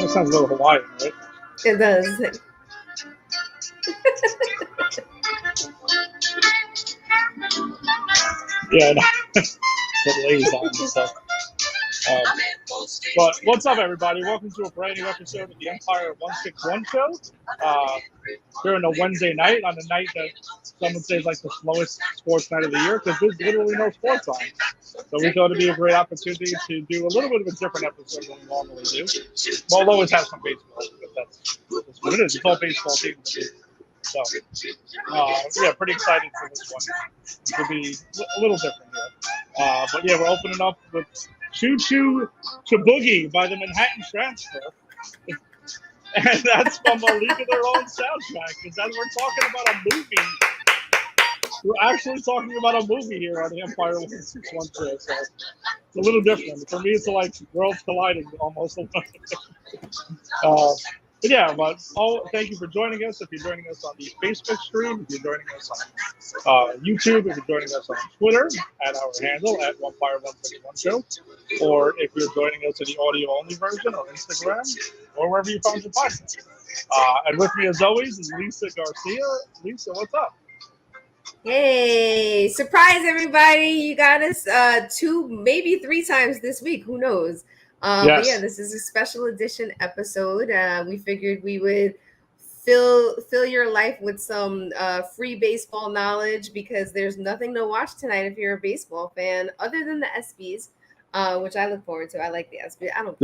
That sounds a little Hawaiian, right? It does. Yeah, no. The liaison and stuff. Um, but what's up, everybody? Welcome to a brand new episode of the Empire 161 show. Here on a Wednesday night, on the night that someone says like the slowest sports night of the year, because there's literally no sports on. So we thought it'd be a great opportunity to do a little bit of a different episode than we normally do. We'll always have some baseball, but that's what it is. It's all baseball teams. So, yeah, pretty excited for this one. It could be a little different here. But yeah, we're opening up with Choo Choo Boogie by the Manhattan Transfer. And that's from a League of Their Own soundtrack, because we're talking about a movie. We're actually talking about a movie here on the Empire 161 show, so it's a little different. For me, it's like worlds colliding almost. But yeah, thank you for joining us. If you're joining us on the Facebook stream, if you're joining us on YouTube, if you're joining us on Twitter at our handle at OneFire161 Show, or if you're joining us in the audio-only version on Instagram, or wherever you found your podcast. And with me, as always, is Lisa Garcia. Lisa, what's up? Hey, surprise, everybody. You got us 2, maybe 3 times this week. Who knows? Yes. But yeah, this is a special edition episode. We figured we would fill your life with some free baseball knowledge, because there's nothing to watch tonight if you're a baseball fan other than the ESPYs, which I look forward to. I like the ESPYs. I like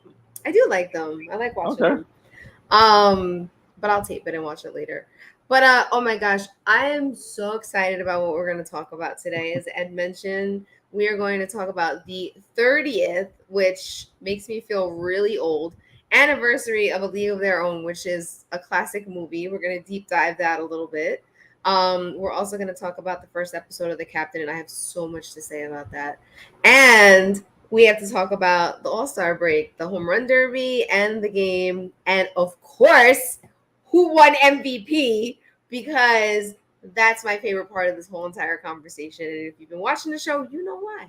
them. I do like them. I like watching them. But I'll tape it and watch it later. But oh my gosh, I am so excited about what we're going to talk about today. As Ed mentioned, we are going to talk about the 30th, which makes me feel really old, anniversary of A League of Their Own, which is a classic movie. We're going to deep dive that a little bit. We're also going to talk about the first episode of The Captain, and I have so much to say about that. And we have to talk about the All-Star break, the Home Run Derby, and the game. And of course, who won MVP, because that's my favorite part of this whole entire conversation. And if you've been watching the show, you know why.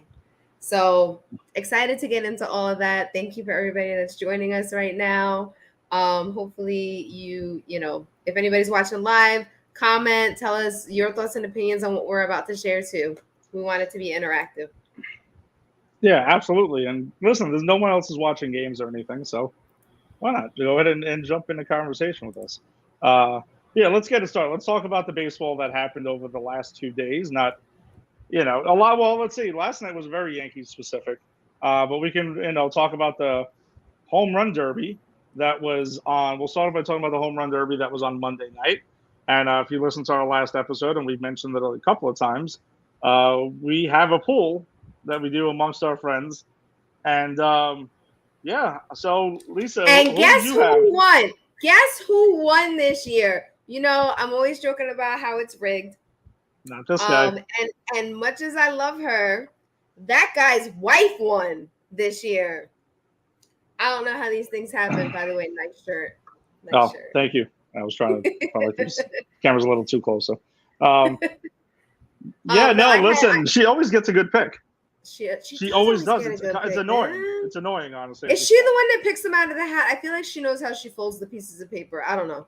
So excited to get into all of that. Thank you for everybody that's joining us right now. Hopefully you know, if anybody's watching live, comment, tell us your thoughts and opinions on what we're about to share too. We want it to be interactive. Yeah, absolutely. And listen, there's no one else is watching games or anything, so why not go ahead and jump into conversation with us? Yeah, let's get it started. Let's talk about the baseball that happened over the last 2 days. Not, a lot. Well, let's see. Last night was very Yankees specific, but we can, talk about the Home Run Derby that was on. We'll start by talking about the Home Run Derby that was on Monday night. And if you listen to our last episode, and we've mentioned it a couple of times, we have a pool that we do amongst our friends, and yeah. So Lisa, and guess who won? Guess who won this year? I'm always joking about how it's rigged. Not this guy. And much as I love her, that guy's wife won this year. I don't know how these things happen. By the way, nice shirt. Nice shirt. Thank you. I was trying to probably this camera's a little too close. So, yeah, listen, she always gets a good pick. She always does. It's annoying. Man. It's annoying, honestly. Is she the one that picks them out of the hat? I feel like she knows how she folds the pieces of paper. I don't know.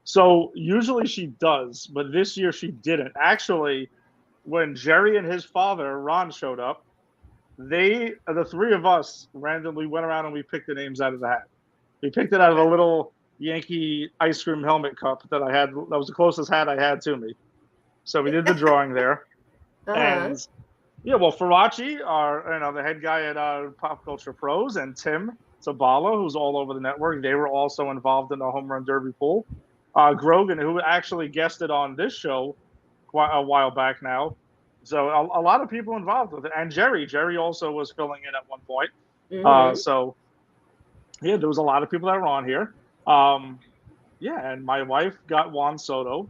So usually she does, but this year she didn't. Actually, when Jerry and his father, Ron, showed up, the 3 of us randomly went around and we picked the names out of the hat. We picked it out of a little Yankee ice cream helmet cup that I had. That was the closest hat I had to me. So we did the drawing there. And yeah, well, Faraci, the head guy at Pop Culture Pros, and Tim Zabala, who's all over the network, they were also involved in the Home Run Derby pool. Grogan, who actually guested on this show quite a while back now. So a lot of people involved with it. And Jerry also was filling in at one point. Mm-hmm. So, yeah, there was a lot of people that were on here. Yeah, and my wife got Juan Soto.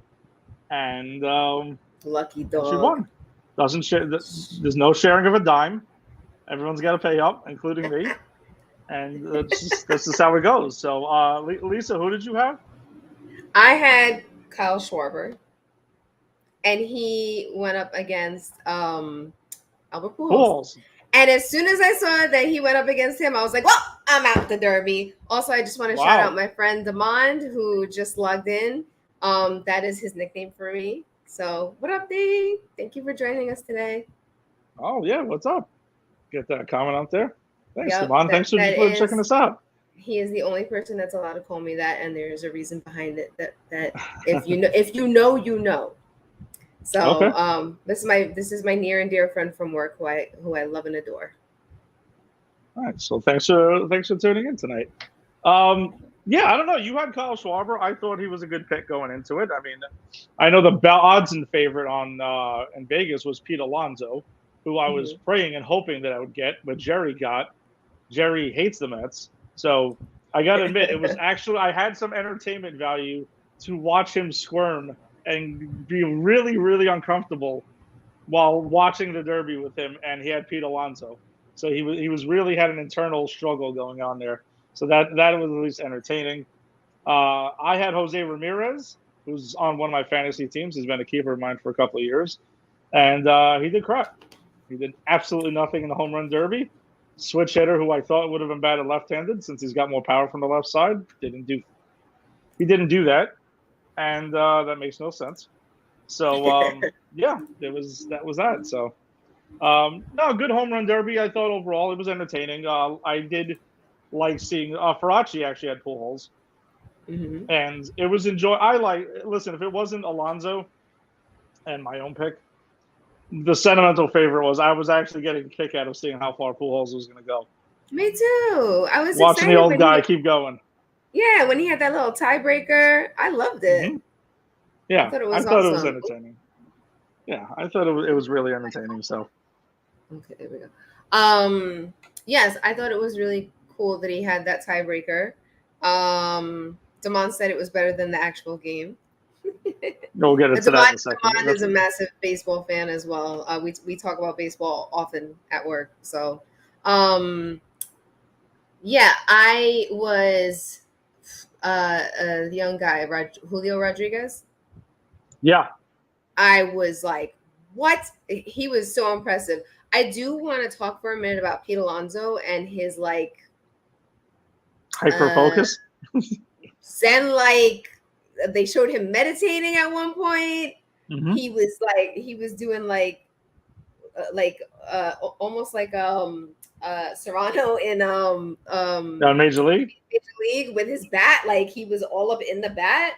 And lucky dog. She won. Doesn't share. There's no sharing of a dime. Everyone's got to pay up, including me. And that's just how it goes. So, Lisa, who did you have? I had Kyle Schwarber, and he went up against Albert Pujols. And as soon as I saw that he went up against him, I was like, well, I'm out the Derby. Also, I just want to shout out my friend Demond, who just logged in. That is his nickname for me. So what up, D? Thank you for joining us today. Oh, yeah. What's up? Get that comment out there. Thanks, Demond. Thanks for checking us out. He is the only person that's allowed to call me that, and there's a reason behind it that if you know, you know. So okay. This is my near and dear friend from work who I love and adore. All right, so thanks for tuning in tonight. Yeah, I don't know. You had Kyle Schwarber. I thought he was a good pick going into it. I mean, I know the odds in favorite on in Vegas was Pete Alonso, who I was praying and hoping that I would get, but Jerry got. Jerry hates the Mets, so I got to admit it was actually I had some entertainment value to watch him squirm and be really, really uncomfortable while watching the Derby with him, and he had Pete Alonso. So he was really had an internal struggle going on there. So that was at least entertaining. I had Jose Ramirez, who's on one of my fantasy teams. He's been a keeper of mine for a couple of years. And he did crap. He did absolutely nothing in the home run derby. Switch hitter, who I thought would have been bad at left-handed since he's got more power from the left side, he didn't do that. And that makes no sense. So, yeah, that was that. So, no, good home run derby. I thought overall it was entertaining. I did like seeing Faraci actually had Pujols, and it was listen, if it wasn't Alonso and my own pick, the sentimental favorite was I was actually getting a kick out of seeing how far Pujols was going to go. Me too. I was watching the old guy keep going. Yeah, when he had that little tiebreaker, I loved it. Yeah, I thought it was entertaining. Yeah, I thought it was really entertaining. So, okay, there we go. Yes, I thought it was really cool that he had that tiebreaker. Damon said it was better than the actual game. We'll get into that in a second. Damon is a massive baseball fan as well. We talk about baseball often at work. So, yeah, I was the young guy, Julio Rodriguez. Yeah. I was like, what? He was so impressive. I do want to talk for a minute about Pete Alonso and his like hyper focus. Zen-like. They showed him meditating at one point. He was doing almost like Serrano in Major League with his bat. Like he was all up in the bat.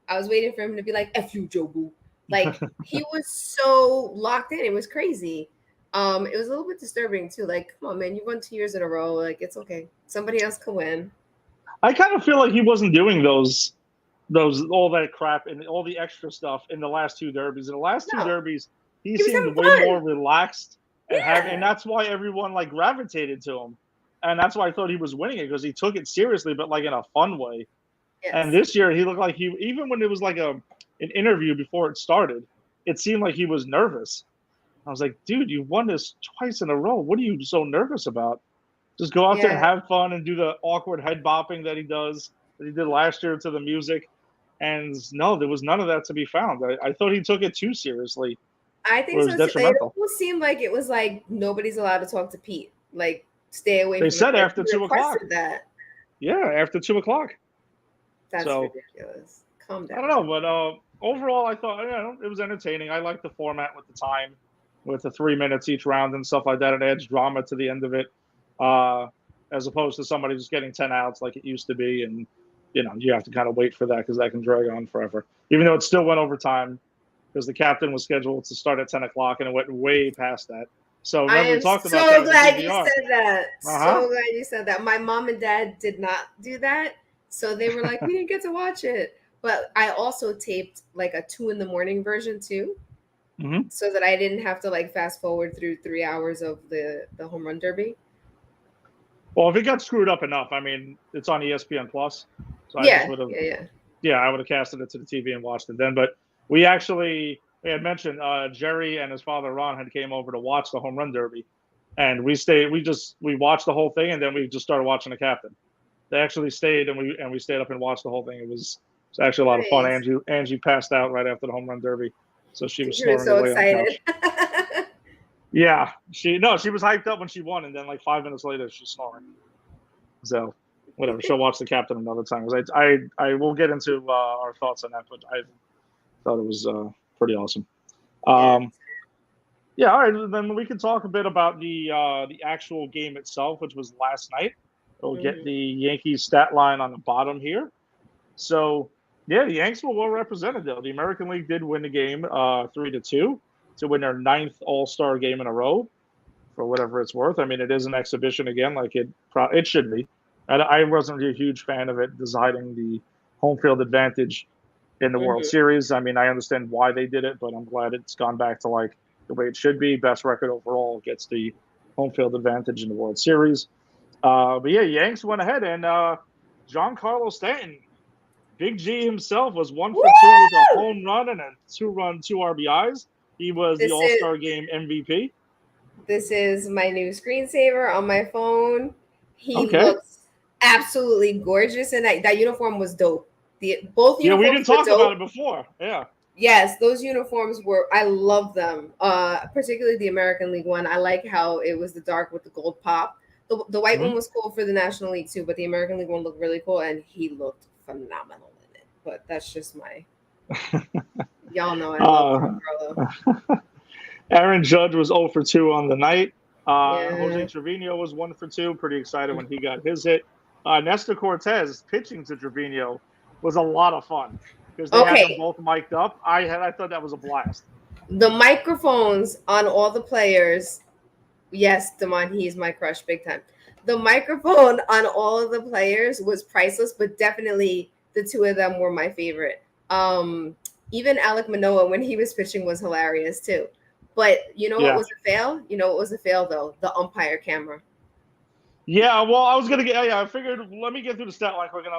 I was waiting for him to be like, F you, Joe Boo. Like he was so locked in. It was crazy. It was a little bit disturbing too. Like, come on, man, you won 2 years in a row. Like, it's okay. Somebody else can win. I kind of feel like he wasn't doing those all that crap and all the extra stuff in the last two derbies. In the last two derbies, he seemed way more relaxed and that's why everyone like gravitated to him. And that's why I thought he was winning it, because he took it seriously, but like in a fun way. Yes. And this year he looked like even when it was like an interview before it started, it seemed like he was nervous. I was like, dude, you won this twice in a row. What are you so nervous about? Just go out there and have fun and do the awkward head bopping that he did last year to the music. And no, there was none of that to be found. I thought he took it too seriously. I think so. It almost seemed like it was like nobody's allowed to talk to Pete. Like, stay away. They said after 2 o'clock. That. Yeah, after 2 o'clock. That's ridiculous. Calm down. I don't know, but overall, I thought it was entertaining. I liked the format with the time, with the 3 minutes each round and stuff like that. It adds drama to the end of it, as opposed to somebody just getting 10 outs like it used to be. And you have to kind of wait for that because that can drag on forever. Even though it still went overtime, because the captain was scheduled to start at 10 o'clock and it went way past that. So remember we talked about that. So glad you said that. So glad you said that. My mom and dad did not do that. So they were like, we didn't get to watch it. But I also taped like a 2 a.m. version too. So that I didn't have to like fast forward through 3 hours of the home run derby. Well, if it got screwed up enough, I mean, it's on ESPN Plus. So I would have casted it to the TV and watched it then. But we had mentioned Jerry and his father Ron had came over to watch the home run derby, and we watched the whole thing, and then we just started watching the captain. They actually stayed, and we stayed up and watched the whole thing. It was actually a lot of fun. Angie passed out right after the home run derby, so she was snoring so away excited. Yeah, she was hyped up when she won, and then like 5 minutes later, she's snoring. So, whatever. She'll watch the captain another time. 'Cause I will get into our thoughts on that, but I thought it was pretty awesome. Yeah. Yeah, all right. Then we can talk a bit about the actual game itself, which was last night. We'll get the Yankees stat line on the bottom here. So, yeah, the Yanks were well represented though. The American League did win the game 3-2 to win their 9th All-Star game in a row. For whatever it's worth, I mean, it is an exhibition again, like it should be. And I wasn't a huge fan of it deciding the home field advantage in the World Series. I mean, I understand why they did it, but I'm glad it's gone back to like the way it should be. Best record overall gets the home field advantage in the World Series. But yeah, Yanks went ahead, and Giancarlo Stanton, Big G himself, was 1 for 2 with a home run and a 2-run, 2 RBIs. He was the All-Star Game MVP. This is my new screensaver on my phone. He looks absolutely gorgeous, and that uniform was dope. Both uniforms. Yeah, we didn't talk about it before. Yeah. Yes, those uniforms were. I love them. Particularly the American League one. I like how it was the dark with the gold pop. The white one was cool for the National League too, but the American League one looked really cool, and he looked phenomenal in it. But that's just my. Y'all know I love Carlo. Aaron Judge was 0 for 2 on the night. Jose Trevino was 1 for 2. Pretty excited when he got his hit. Nestor Cortez pitching to Trevino was a lot of fun because they had them both mic'd up. I thought that was a blast. The microphones on all the players. Yes, Damon, he's my crush big time. The microphone on all of the players was priceless, but definitely the two of them were my favorite. Even Alek Manoah, when he was pitching, was hilarious too. But you know what was a fail? You know what was a fail though? The umpire camera. Yeah, well, I was gonna get. Yeah, I figured. Let me get through the stat line quick, and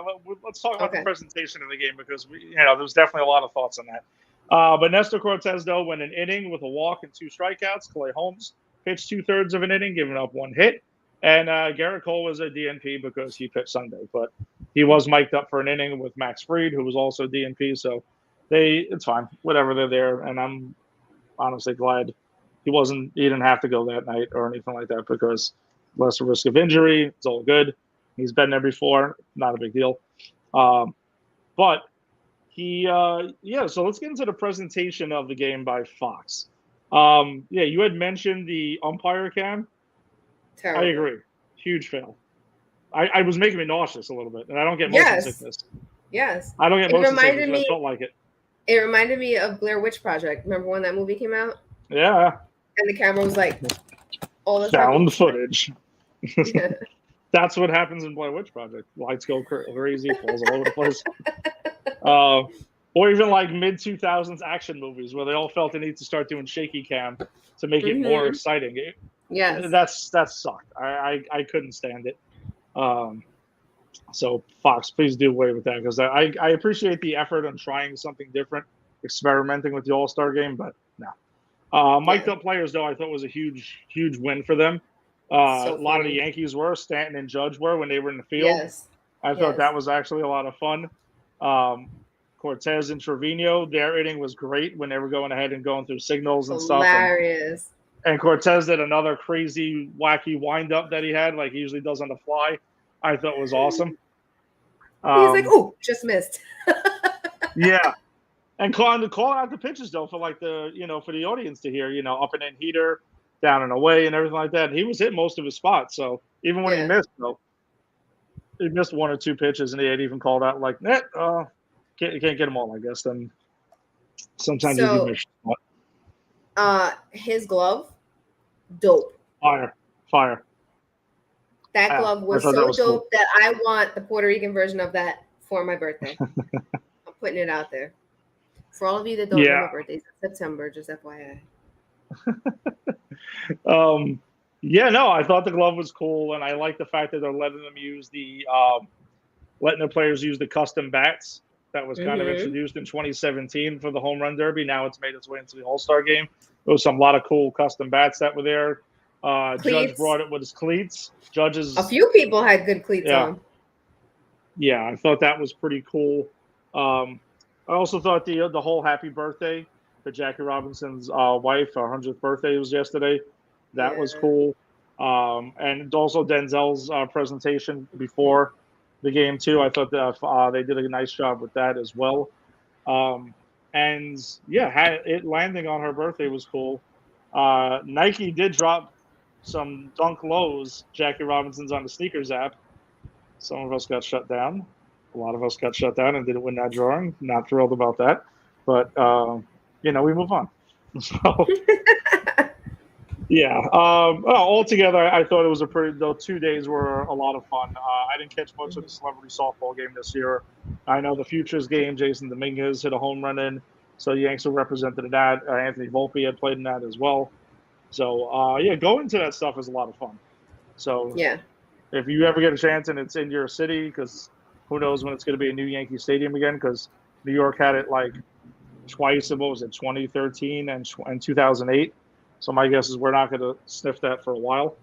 let's talk about the presentation of the game because there's definitely a lot of thoughts on that. But Nestor Cortez though went an inning with a walk and 2 strikeouts. Clay Holmes pitched 2/3 of an inning, giving up 1 hit, and Garrett Cole was a DNP because he pitched Sunday, but he was mic'd up for an inning with Max Fried, who was also DNP. So it's fine, whatever, they're there, and I'm honestly glad he didn't have to go that night or anything like that because less risk of injury. It's all good. He's been there before. Not a big deal. But so let's get into the presentation of the game by Fox. You had mentioned the umpire cam. Terrible. I agree. Huge fail. I was making me nauseous a little bit, and I don't get motion sickness. Yes. I don't get motion sickness, but I felt like it. It reminded me of Blair Witch Project. Remember when that movie came out? Yeah. And the camera was like all the found footage. That's what happens in Blair Witch Project. Lights go crazy, falls all over the place. Or even like mid-2000s action movies where they all felt the need to start doing shaky cam to make it more exciting. That sucked. I couldn't stand it. So Fox, please do away with that because I appreciate the effort on trying something different, experimenting with the All-Star game, but no. Mic'd up players, though, I thought was a huge win for them. A lot of the Yankees were. Stanton and Judge were when they were in the field. I thought that was actually a lot of fun. Cortez and Trevino, their inning was great when they were going ahead and going through signals and stuff. Hilarious. And Cortez did another crazy, wacky wind-up that he had, like he usually does on the fly. I thought was awesome. He's like, "Oh, just missed." Yeah, and calling out the pitches though for like for the audience to hear, up and in heater, down and away, and everything like that. He was hitting most of his spots. So even when he missed, he missed 1 or 2 pitches, and he had even called out like, you can't get them all, I guess. Then sometimes you do miss a spot. His glove, dope. Fire. That glove was so dope that I want the Puerto Rican version of that for my birthday. I'm putting it out there. For all of you that don't know, my birthday's in September, just FYI. I thought the glove was cool, and I like the fact that they're letting them use letting the players use the custom bats that was kind of introduced in 2017 for the Home Run Derby. Now it's made its way into the All-Star game. There was a lot of cool custom bats that were there. Judge brought it with his cleats. A few people had good cleats on. Yeah, I thought that was pretty cool. I also thought the whole happy birthday for Jackie Robinson's wife, her 100th birthday was yesterday. That was Yeah. cool. And also Denzel's presentation before the game too. I thought that they did a nice job with that as well. Um, and yeah, it landing on her birthday was cool. Nike did drop some Dunk Lows, Jackie Robinson's on the sneakers app. Some of us got shut down. A lot of us got shut down and didn't win that drawing. Not thrilled about that, but we move on. So yeah. Altogether, I thought it was those 2 days were a lot of fun. I didn't catch much of the celebrity softball game this year. I know the Futures game, Jason Dominguez hit a home run in, so the Yanks were represented in that. Anthony Volpe had played in that as well. So, going to that stuff is a lot of fun. So, Yeah. if you ever get a chance and it's in your city, because who knows when it's going to be a new Yankee Stadium again, because New York had it like twice in, what was it, 2013 and 2008. So my guess is we're not going to sniff that for a while.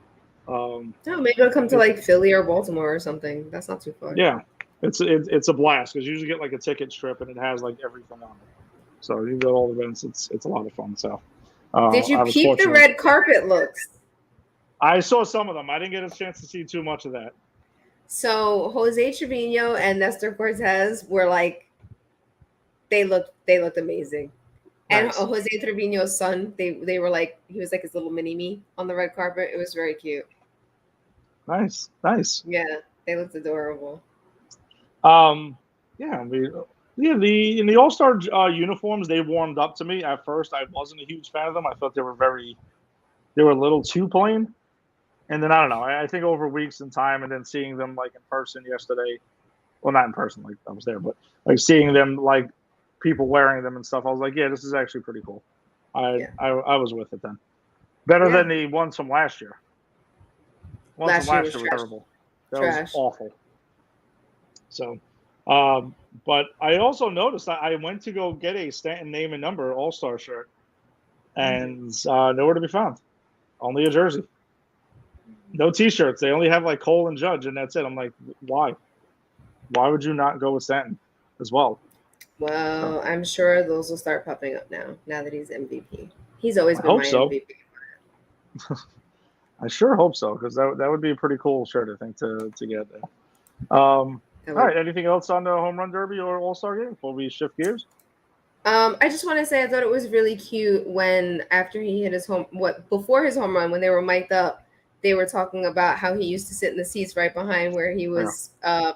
No, maybe it'll come to like Philly or Baltimore or something. That's not too far. Yeah, it's a blast because you usually get like a ticket strip and it has like everything on it. So you go to all the events. It's a lot of fun. So did you peep the red carpet looks? I saw some of them. I didn't get a chance to see too much of that. So Jose Trevino and Nestor Cortez were like, they looked amazing. Nice. And Jose Trevino's son, they were like, he was like his little mini me on the red carpet. It was very cute. Nice. Yeah, they looked adorable. In the All-Star uniforms, they warmed up to me. At first, I wasn't a huge fan of them. I thought they were a little too plain. And then I don't know. I think over weeks and time, and then seeing them like in person yesterday, well, not in person, like I was there, but like seeing them like people wearing them and stuff, I was like, yeah, this is actually pretty cool. I was with it then. Better than the ones from last year. Ones from last year were terrible. That was awful. So, but I also noticed I went to go get a Stanton name and number All-Star shirt, and nowhere to be found. Only a jersey. No T-shirts. They only have like Cole and Judge, and that's it. I'm like, why? Why would you not go with Stanton as well? Well, I'm sure those will start popping up now that he's MVP. He's always been my MVP. I sure hope so, because that would be a pretty cool shirt, I think, to get there. All right. Anything else on the Home Run Derby or All-Star game before we shift gears? I just want to say I thought it was really cute when after he hit before his home run, when they were mic'd up, they were talking about how he used to sit in the seats right behind where he was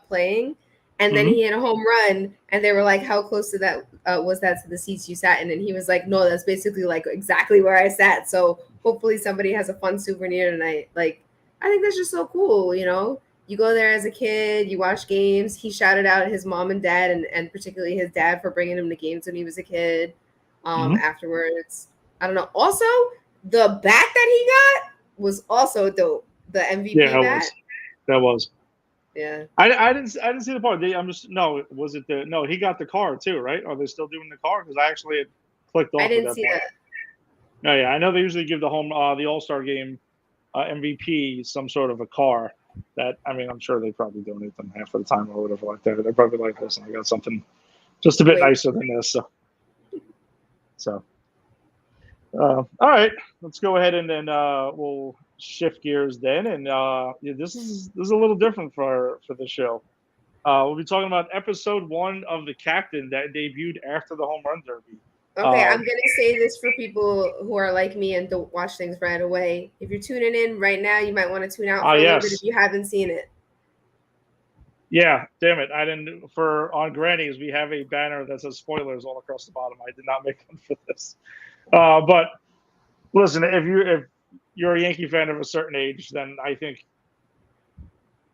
playing. And then he hit a home run, and they were like, how close to that was that to the seats you sat in? And he was like, no, that's basically like exactly where I sat. So hopefully somebody has a fun souvenir tonight. Like, I think that's just so cool, you know? You go there as a kid, you watch games. He shouted out his mom and dad, and particularly his dad for bringing him to games when he was a kid. Afterwards, I don't know. Also, the bat that he got was also dope. The MVP bat. That was. Yeah. I didn't see the part. He got the car too, right? Are they still doing the car? Because I actually had clicked off. I didn't see that. No, yeah, I know they usually give the All-Star game MVP some sort of a car. That, I mean, I'm sure they probably donate them half of the time or whatever like that. They're probably like, listen, I got something just a bit nicer than this. So, all right, let's go ahead and then we'll shift gears then. And this is a little different for the show. We'll be talking about episode 1 of The Captain that debuted after the Home Run Derby. Okay, I'm going to say this for people who are like me and don't watch things right away. If you're tuning in right now, you might want to tune out for a little bit if you haven't seen it. Yeah, damn it. I didn't. On Granny's, we have a banner that says spoilers all across the bottom. I did not make one for this. But listen, if you're a Yankee fan of a certain age, then I think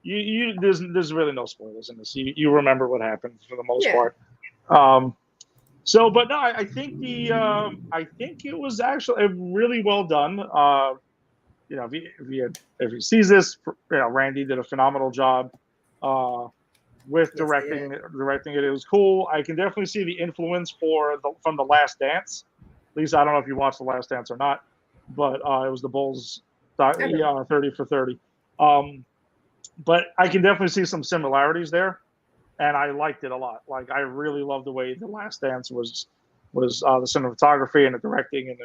there's really no spoilers in this. You remember what happened for the most part. But no, I think it was actually really well done. If he sees this, Randy did a phenomenal job with directing it. It was cool. I can definitely see the influence from The Last Dance. Lisa, I don't know if you watched The Last Dance or not, but it was the Bulls 30 for 30. But I can definitely see some similarities there. And I liked it a lot. Like, I really loved the way The Last Dance was was the cinematography and the directing and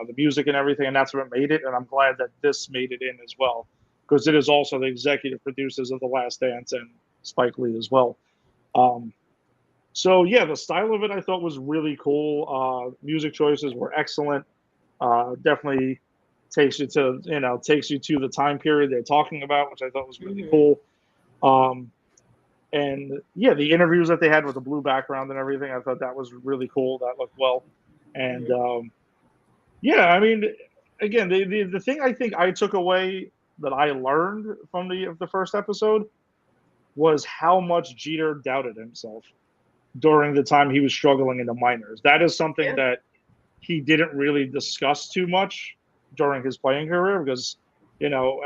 the music and everything, and that's what made it. And I'm glad that this made it in as well, because it is also the executive producers of The Last Dance and Spike Lee as well. So yeah, the style of it I thought was really cool. Music choices were excellent. Definitely takes you to the time period they're talking about, which I thought was really cool. And yeah, the interviews that they had with the blue background and everything, I thought that was really cool. That looked well. And yeah, I mean, again, the thing I think I took away that I learned from the first episode was how much Jeter doubted himself during the time he was struggling in the minors. That is something that he didn't really discuss too much during his playing career, because,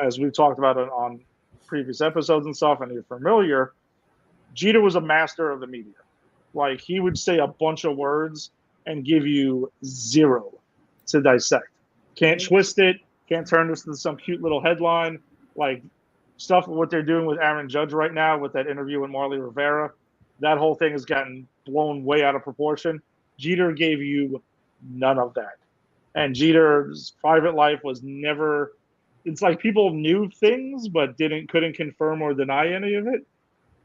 as we've talked about it on previous episodes and stuff, and you're familiar, Jeter was a master of the media. Like, he would say a bunch of words and give you zero to dissect. Can't twist it. Can't turn this into some cute little headline. Like, stuff what they're doing with Aaron Judge right now with that interview with Marly Rivera, that whole thing has gotten blown way out of proportion. Jeter gave you none of that. And Jeter's private life was never, it's like people knew things but couldn't confirm or deny any of it.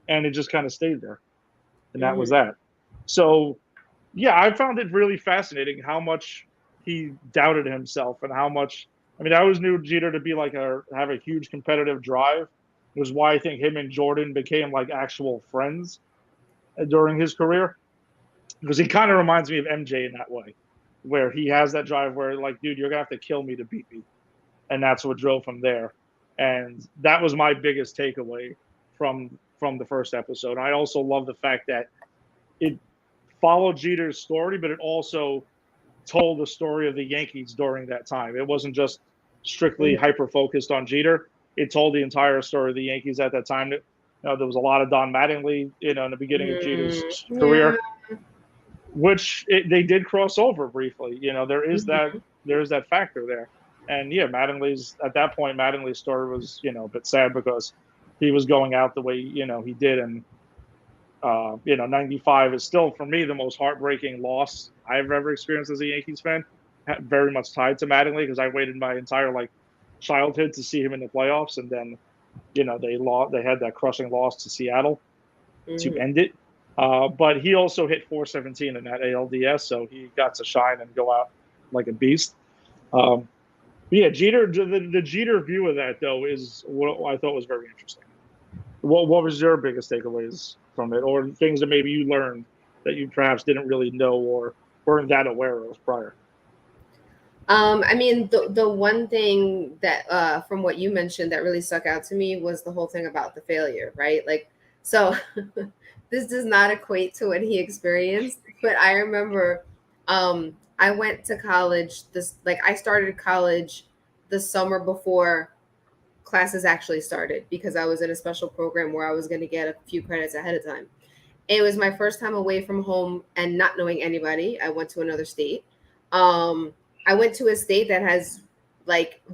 And it just kind of stayed there. And that was that. So yeah, I found it really fascinating how much he doubted himself and how much, I mean, I always knew Jeter to be have a huge competitive drive. It was why I think him and Jordan became like actual friends during his career, because he kind of reminds me of MJ in that way, where he has that drive where, like, dude, you're gonna have to kill me to beat me, and that's what drove him there. And that was my biggest takeaway from the first episode. I also love the fact that it followed Jeter's story, but it also told the story of the Yankees during that time. It wasn't just strictly hyper focused on Jeter. It told the entire story of the Yankees at that time. There was a lot of Don Mattingly, in the beginning of Jeter's career, which they did cross over briefly. There is that factor there. And yeah, at that point, Mattingly's story was, a bit sad because he was going out the way, he did. And, 95 is still, for me, the most heartbreaking loss I've ever experienced as a Yankees fan. Very much tied to Mattingly, because I waited my entire childhood to see him in the playoffs, and then they had that crushing loss to Seattle to end it. But he also hit 417 in that ALDS, so he got to shine and go out like a beast. Yeah, Jeter. The Jeter view of that, though, is what I thought was very interesting. What was your biggest takeaways from it, or things that maybe you learned that you perhaps didn't really know or weren't that aware of prior? I mean, the one thing that from what you mentioned that really stuck out to me was the whole thing about the failure, right? Like, so this does not equate to what he experienced, but I remember I went to college I started college the summer before classes actually started, because I was in a special program where I was going to get a few credits ahead of time. It was my first time away from home and not knowing anybody. I went to another state. I went to a state that has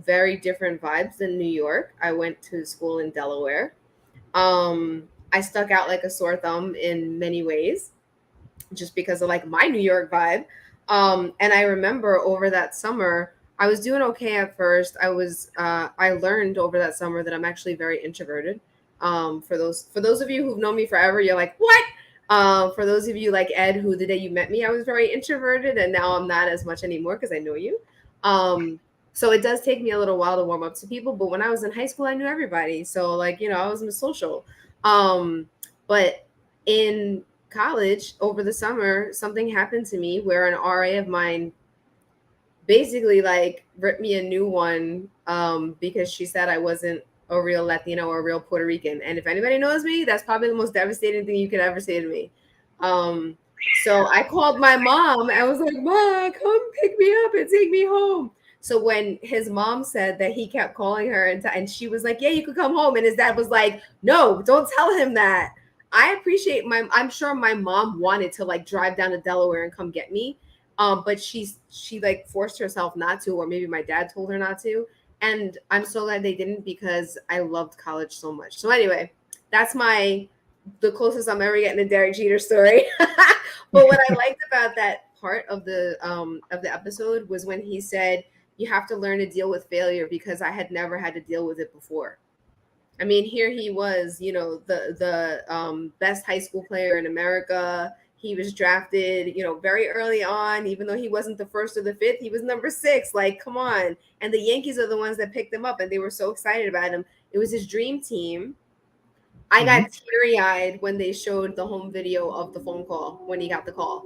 very different vibes than New York. I went to school in Delaware. I stuck out like a sore thumb in many ways, just because of my New York vibe. And I remember over that summer, I was doing okay at first. I learned over that summer that I'm actually very introverted. For those of you who've known me forever, you're like, what? For those of you like Ed, who the day you met me, I was very introverted, and now I'm not as much anymore because I know you. So it does take me a little while to warm up to people. But when I was in high school, I knew everybody. So I was a social. But in college over the summer, something happened to me where an RA of mine basically ripped me a new one because she said I wasn't a real Latino or a real Puerto Rican. And if anybody knows me, that's probably the most devastating thing you could ever say to me. So I called my mom. I was like, "Mom, come pick me up and take me home." So when his mom said that he kept calling her and she was like, "Yeah, you could come home," and his dad was like, "No, don't tell him that." I appreciate I'm sure my mom wanted to drive down to Delaware and come get me. But she forced herself not to, or maybe my dad told her not to. And I'm so glad they didn't, because I loved college so much. So anyway, that's the closest I'm ever getting to Derek Jeter story. But what I liked about that part of the episode was when he said, "You have to learn to deal with failure because I had never had to deal with it before." I mean, here he was, you know, the best high school player in America. He was drafted, you know, very early on, even though he wasn't the first or the fifth, he was number 6. Like, come on. And the Yankees are the ones that picked him up, and they were so excited about him. It was his dream team. I got teary-eyed when they showed the home video of the phone call when he got the call.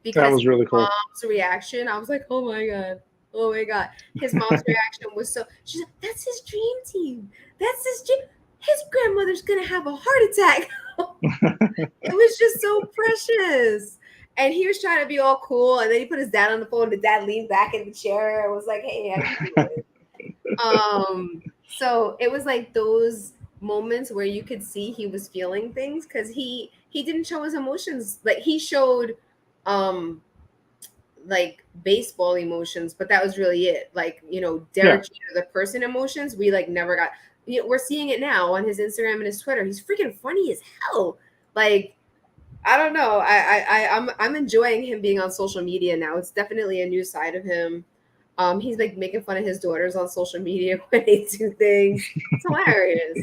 Because that was really cool. Mom's reaction, I was like, oh my God. Oh my God. His mom's reaction was so, she's like, that's his dream team. That's his dream. His grandmother's going to have a heart attack. It was just so precious. And he was trying to be all cool. And then he put his dad on the phone. The dad leaned back in the chair and was like, hey, how you doing? So it was like those moments where you could see he was feeling things because he didn't show his emotions. Like he showed like baseball emotions, but that was really it. Like, you know, Derek Jeter, the person emotions, we like never got. You know, we're seeing it now on his Instagram and his Twitter. He's freaking funny as hell. Like, I don't know. I'm enjoying him being on social media now. It's definitely a new side of him. He's like making fun of his daughters on social media when they do things. It's hilarious.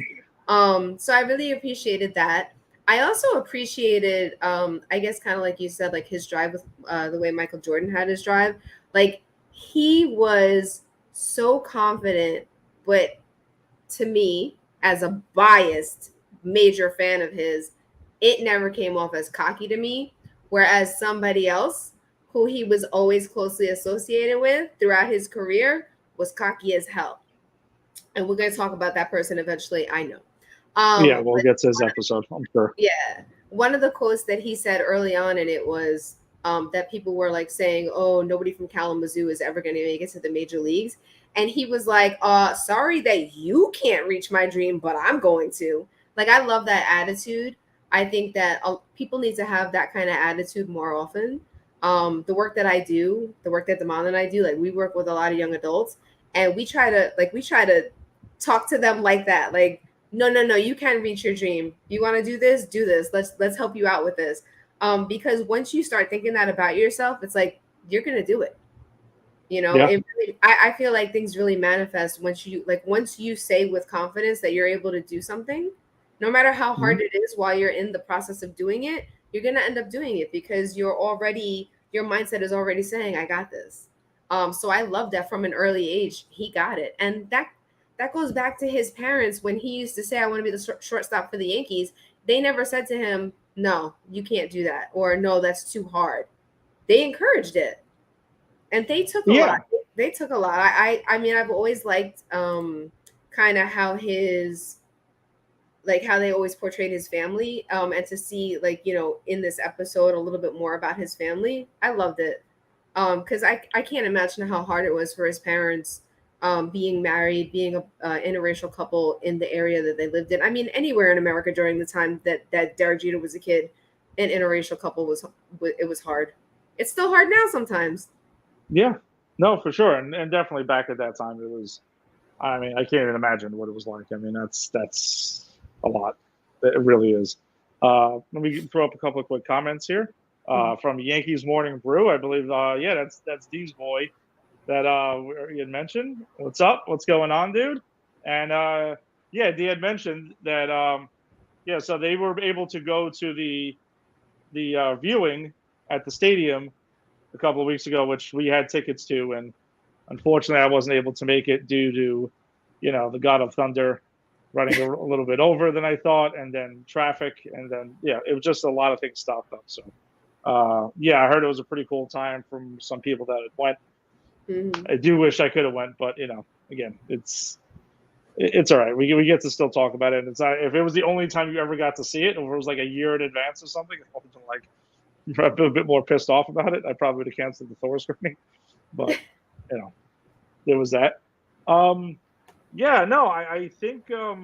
So I really appreciated that. I also appreciated, I guess, kind of like you said, like his drive with the way Michael Jordan had his drive. Like he was so confident, but to me, as a biased major fan of his, it never came off as cocky to me. Whereas somebody else who he was always closely associated with throughout his career was cocky as hell. And we're going to talk about that person eventually, I know. Yeah, we'll get to his episode, I'm sure. Yeah. One of the quotes that he said early on, and it was that people were like saying, oh, nobody from Kalamazoo is ever going to make it to the major leagues. And he was like, sorry that you can't reach my dream, but I'm going to. Like, I love that attitude. I think that people need to have that kind of attitude more often. The work that I do, the work that Damon and I do, like we work with a lot of young adults, and we try to talk to them like that. Like, no, you can't reach your dream. You want to do this? Do this. Let's help you out with this. Because once you start thinking that about yourself, it's like you're gonna do it. You know, I feel like things really manifest once you say with confidence that you're able to do something, no matter how hard it is while you're in the process of doing it, you're gonna end up doing it because your mindset is already saying, I got this. So I love that from an early age, he got it. And that goes back to his parents when he used to say, I want to be the shortstop for the Yankees. They never said to him, no, you can't do that. Or no, that's too hard. They encouraged it. And they took a lot. They took a lot. I mean, I've always liked kind of how how they always portrayed his family. And to see, like, you know, in this episode a little bit more about his family. I loved it. Because I can't imagine how hard it was for his parents being married, being an interracial couple in the area that they lived in. I mean, anywhere in America during the time that Derek Jeter was a kid, an interracial couple was hard. It's still hard now sometimes. Yeah, no, for sure. And definitely back at that time, it was, I mean, I can't even imagine what it was like. I mean, that's a lot. It really is. Let me throw up a couple of quick comments here from Yankees Morning Brew. I believe, that's Dee's boy that you had mentioned. What's up? What's going on, dude? And Dee had mentioned that, so they were able to go to the viewing at the stadium a couple of weeks ago, which we had tickets to, and unfortunately I wasn't able to make it due to, you know, the God of Thunder running a little bit over than I thought, and then traffic, and then it was just a lot of things stopped up. So I heard it was a pretty cool time from some people that had went. Mm-hmm. I do wish I could have went, but you know, again, it's all right. We get to still talk about it. And it's not, if it was the only time you ever got to see it, or if it was like a year in advance or something, I would have been like a bit more pissed off about it. I probably would have canceled the Thor screening, but you know, there was that. I think a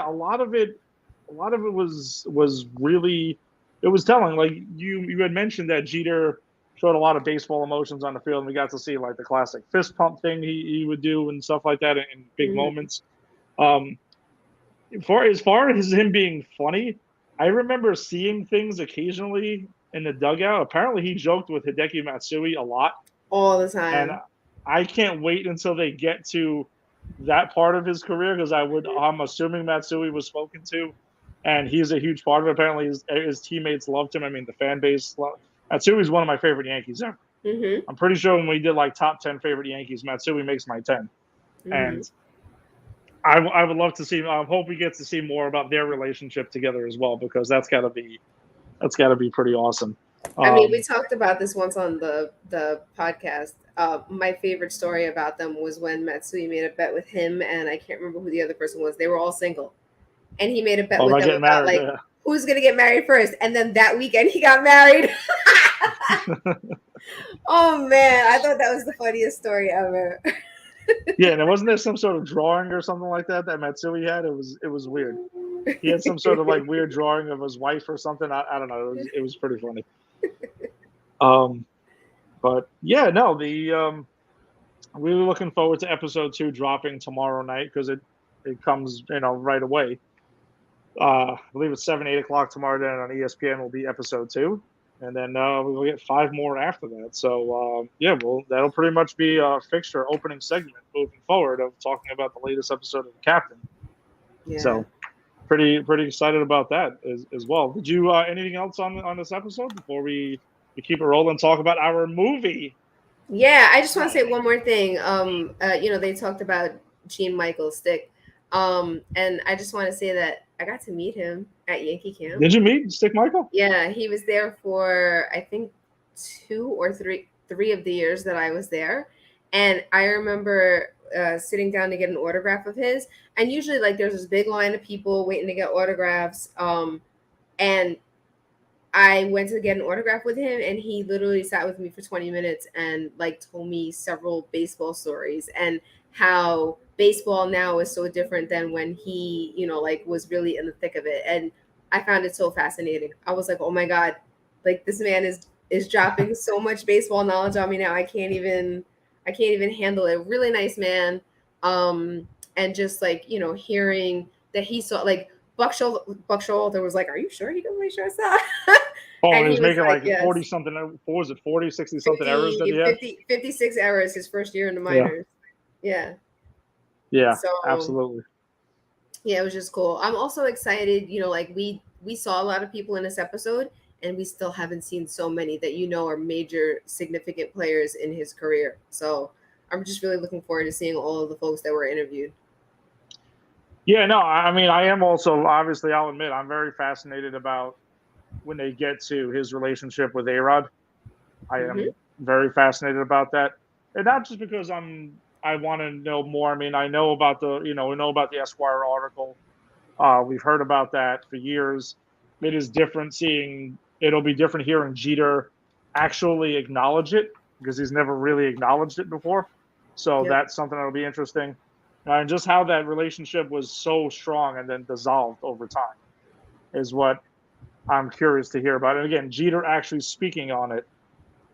lot of it was really, it was telling. Like you had mentioned that Jeter showed a lot of baseball emotions on the field, and we got to see like the classic fist pump thing he would do and stuff like that in big moments. As far as him being funny, I remember seeing things occasionally in the dugout. Apparently, he joked with Hideki Matsui a lot, all the and time. I can't wait until they get to that part of his career because I'm assuming Matsui was spoken to, and he's a huge part of it. Apparently, his teammates loved him. I mean, the fan base. Matsui's one of my favorite Yankees ever. Mm-hmm. I'm pretty sure when we did like top 10 favorite Yankees, Matsui makes my 10. Mm-hmm. And I would love to see. I hope we get to see more about their relationship together as well, because that's got to be pretty awesome. I mean, we talked about this once on the podcast. My favorite story about them was when Matsui made a bet with him, and I can't remember who the other person was. They were all single, and he made a bet with them about like who's gonna get married first. And then that weekend, he got married. Oh man, I thought that was the funniest story ever. Yeah, and wasn't there some sort of drawing or something like that Matsui had? It was weird. He had some sort of like weird drawing of his wife or something. I don't know. It was pretty funny. But yeah, no, really looking forward to episode 2 dropping tomorrow night because it comes right away. I believe it's 7-8 o'clock tomorrow night on ESPN will be episode 2. And then we'll get 5 more after that. So, that'll pretty much be a fixture opening segment moving forward of talking about the latest episode of The Captain. Yeah. So, pretty excited about that as well. Did you anything else on this episode before we keep it rolling and talk about our movie? Yeah, I just want to say one more thing. They talked about Gene Michael Stick. And I just want to say that I got to meet him at Yankee Camp. Did you meet Stick Michael? Yeah, he was there for I think 2 or 3 of the years that I was there, and I remember sitting down to get an autograph of his. And usually, like, there's this big line of people waiting to get autographs. And I went to get an autograph with him, and he literally sat with me for 20 minutes and like told me several baseball stories and how baseball now is so different than when he, was really in the thick of it. And I found it so fascinating. I was like, oh my God, like this man is dropping so much baseball knowledge on me now. I can't even handle it. Really nice man. And just like, hearing that he saw like Buck Showalter was like, are you sure he can play shortstop? Oh, and he was making like 40 something. What was it? 40, 60 something errors that he had? 56 errors his first year in the minors. Yeah, so, absolutely. Yeah, it was just cool. I'm also excited, like we saw a lot of people in this episode, and we still haven't seen so many that are major significant players in his career. So I'm just really looking forward to seeing all of the folks that were interviewed. Yeah, no, I mean, I am also, obviously, I'll admit, I'm very fascinated about when they get to his relationship with A-Rod. I am very fascinated about that. And not just because I want to know more. I mean, I know about we know about the Esquire article. We've heard about that for years. It is different it'll be different hearing Jeter actually acknowledge it because he's never really acknowledged it before. So that's something that'll be interesting. And just how that relationship was so strong and then dissolved over time is what I'm curious to hear about. And again, Jeter actually speaking on it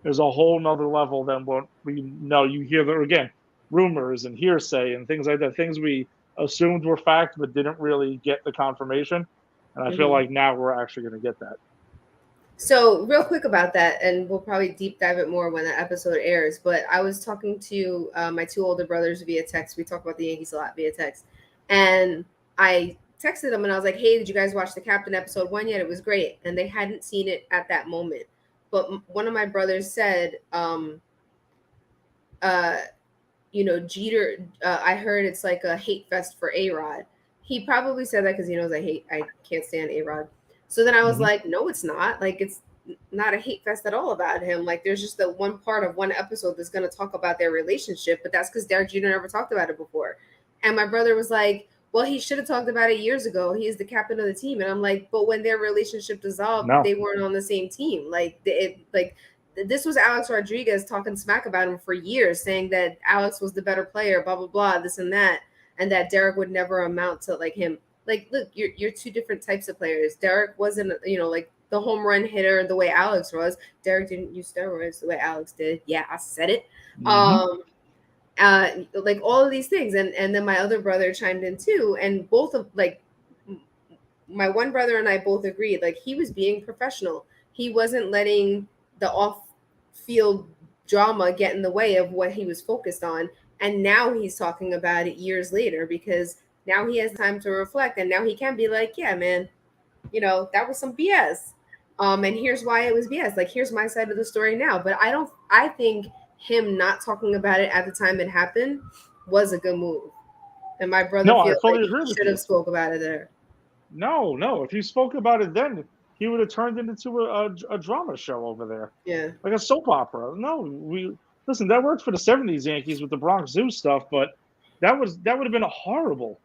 is a whole nother level than what we know. You hear there again, rumors and hearsay and things like that, things we assumed were fact but didn't really get the confirmation. And I feel like now we're actually going to get that. So real quick about that, and we'll probably deep dive it more when the episode airs, but I was talking to my 2 older brothers via text. We talk about the Yankees a lot via text. And I texted them and I was like, hey, did you guys watch the Captain episode 1 yet? It was great. And they hadn't seen it at that moment. But one of my brothers said, Jeter, I heard it's like a hate fest for A-Rod. He probably said that because he knows I can't stand A-Rod. So then I was like, no, it's not. Like, it's not a hate fest at all about him. Like, there's just the one part of one episode that's going to talk about their relationship, but that's because Derek Jeter never talked about it before. And my brother was like, well, he should have talked about it years ago. He is the captain of the team. And I'm like, but when their relationship dissolved, they weren't on the same team. This was Alex Rodriguez talking smack about him for years, saying that Alex was the better player, blah, blah, blah, this and that, and that Derek would never amount to like him. Like, look, you're 2 different types of players. Derek wasn't, like the home run hitter the way Alex was. Derek didn't use steroids the way Alex did. Yeah, I said it. Like all of these things. And then my other brother chimed in too. And both of my one brother and I both agreed, like, he was being professional. he wasn't letting the off-field drama get in the way of what he was focused on. And now he's talking about it years later because now he has time to reflect, and now he can be like, yeah, man, that was some BS. And here's why it was BS. Like, here's my side of the story now. But I think him not talking about it at the time it happened was a good move. And my brother I feels fully like agree he with should you. have spoke about it there. No. If he spoke about it then, he would have turned it into a drama show over there. Yeah. Like a soap opera. No, listen, that worked for the 70s Yankees with the Bronx Zoo stuff, but that would have been a horrible.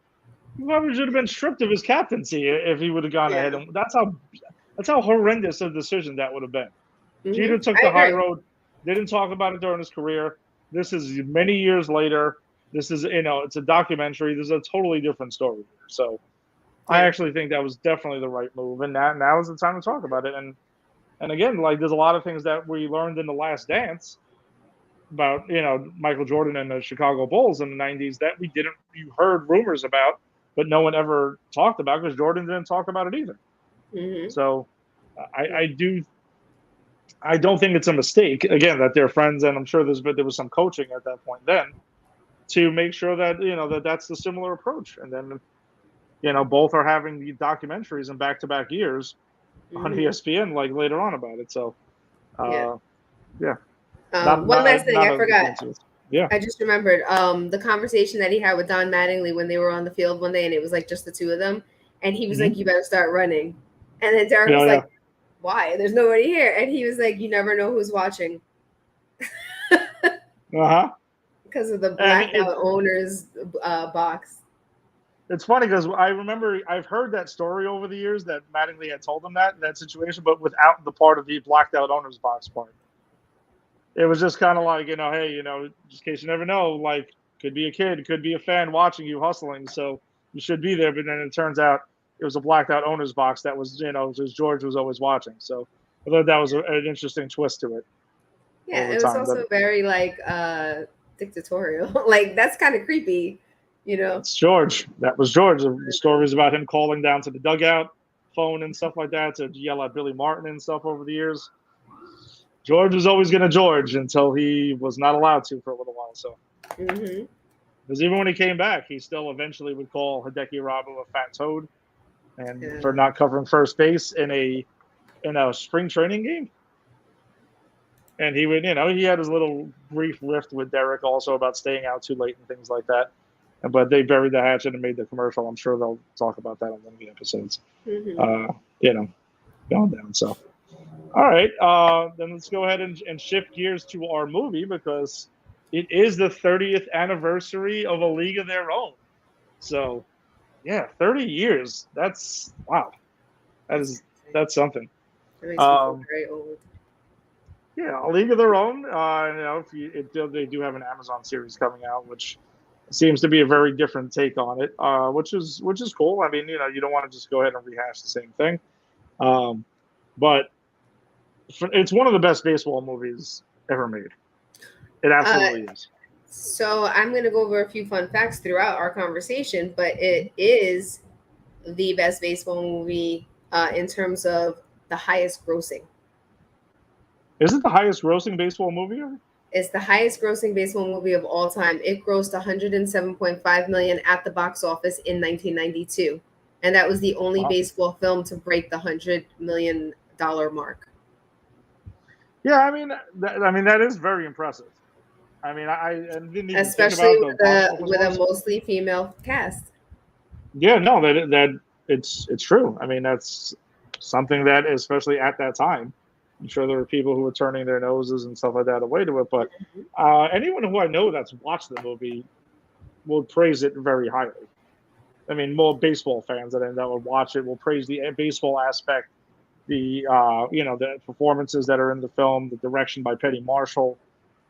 He probably should have been stripped of his captaincy if he would have gone ahead. And that's how horrendous a decision that would have been. Jeter took the high road. They didn't talk about it during his career. This is many years later. This is, it's a documentary. This is a totally different story. So I actually think that was definitely the right move. And now is the time to talk about it. And again, like, there's a lot of things that we learned in The Last Dance about, Michael Jordan and the Chicago Bulls in the 90s that you heard rumors about, but no one ever talked about because Jordan didn't talk about it either. Mm-hmm. So I don't think it's a mistake, again, that they're friends, and I'm sure there was some coaching at that point then to make sure that, that's the similar approach. And then, both are having the documentaries in back-to-back years on ESPN, like, later on about it. So, yeah. One last thing I forgot. Yeah. I just remembered the conversation that he had with Don Mattingly when they were on the field one day, and it was like just the two of them. And he was like, "You better start running." And then Derek was like, "Why? There's nobody here." And he was like, "You never know who's watching." Because of the blacked out owner's box. It's funny because I remember I've heard that story over the years that Mattingly had told him that situation, but without the part of the blacked out owner's box part. It was just kind of like, hey, just in case you never know, like, could be a kid, could be a fan watching you hustling, so you should be there. But then it turns out it was a blacked out owner's box that was, just George was always watching. So I thought that was an interesting twist to it. Yeah, it was also very, like, dictatorial. Like, that's kind of creepy, It's George. That was George. The stories about him calling down to the dugout phone and stuff like that to yell at Billy Martin and stuff over the years. George was always going to George until he was not allowed to for a little while. So, because even when he came back, he still eventually would call Hideki Irabu a fat toad, and for not covering first base in a spring training game. And he would, he had his little brief rift with Derek also about staying out too late and things like that. But they buried the hatchet and made the commercial. I'm sure they'll talk about that on one of the episodes. Going down. So. All right, then let's go ahead and shift gears to our movie because it is the 30th anniversary of A League of Their Own. So, 30 years. That's wow. That's something. It makes me feel very old. Yeah, A League of Their Own. They do have an Amazon series coming out, which seems to be a very different take on it, which is cool. I mean, you don't want to just go ahead and rehash the same thing, but. It's one of the best baseball movies ever made. It absolutely is. So I'm going to go over a few fun facts throughout our conversation, but it is the best baseball movie in terms of the highest grossing. Is it the highest grossing baseball movie ever? It's the highest grossing baseball movie of all time. It grossed $107.5 million at the box office in 1992. And that was the only baseball film to break the $100 million mark. Yeah, I mean that is very impressive. I mean, I didn't even especially think about with a mostly female cast. Yeah, no, that it's true. I mean, that's something that, especially at that time, I'm sure there were people who were turning their noses and stuff like that away to it. But anyone who I know that's watched the movie will praise it very highly. I mean, more baseball fans that would watch it will praise the baseball aspect. The the performances that are in the film, the direction by Penny Marshall,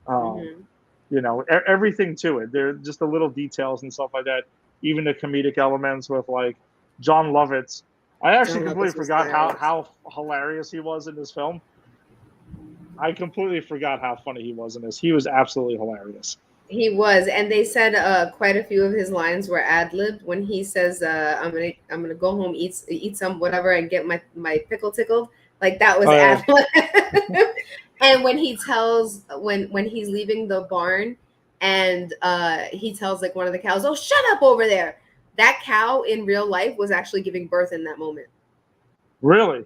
everything to it. They're just the little details and stuff like that. Even the comedic elements with like John Lovitz. I actually completely forgot how hilarious he was in this film. I completely forgot how funny he was in this. He was absolutely hilarious. He was, and they said quite a few of his lines were ad-libbed when he says, "I'm gonna go home, eat some whatever, and get my pickle tickled." Like that was Oh, yeah. ad. And when he tells when he's leaving the barn and he tells like one of the cows, "Oh, shut up over there." That cow in real life was actually giving birth in that moment. Really?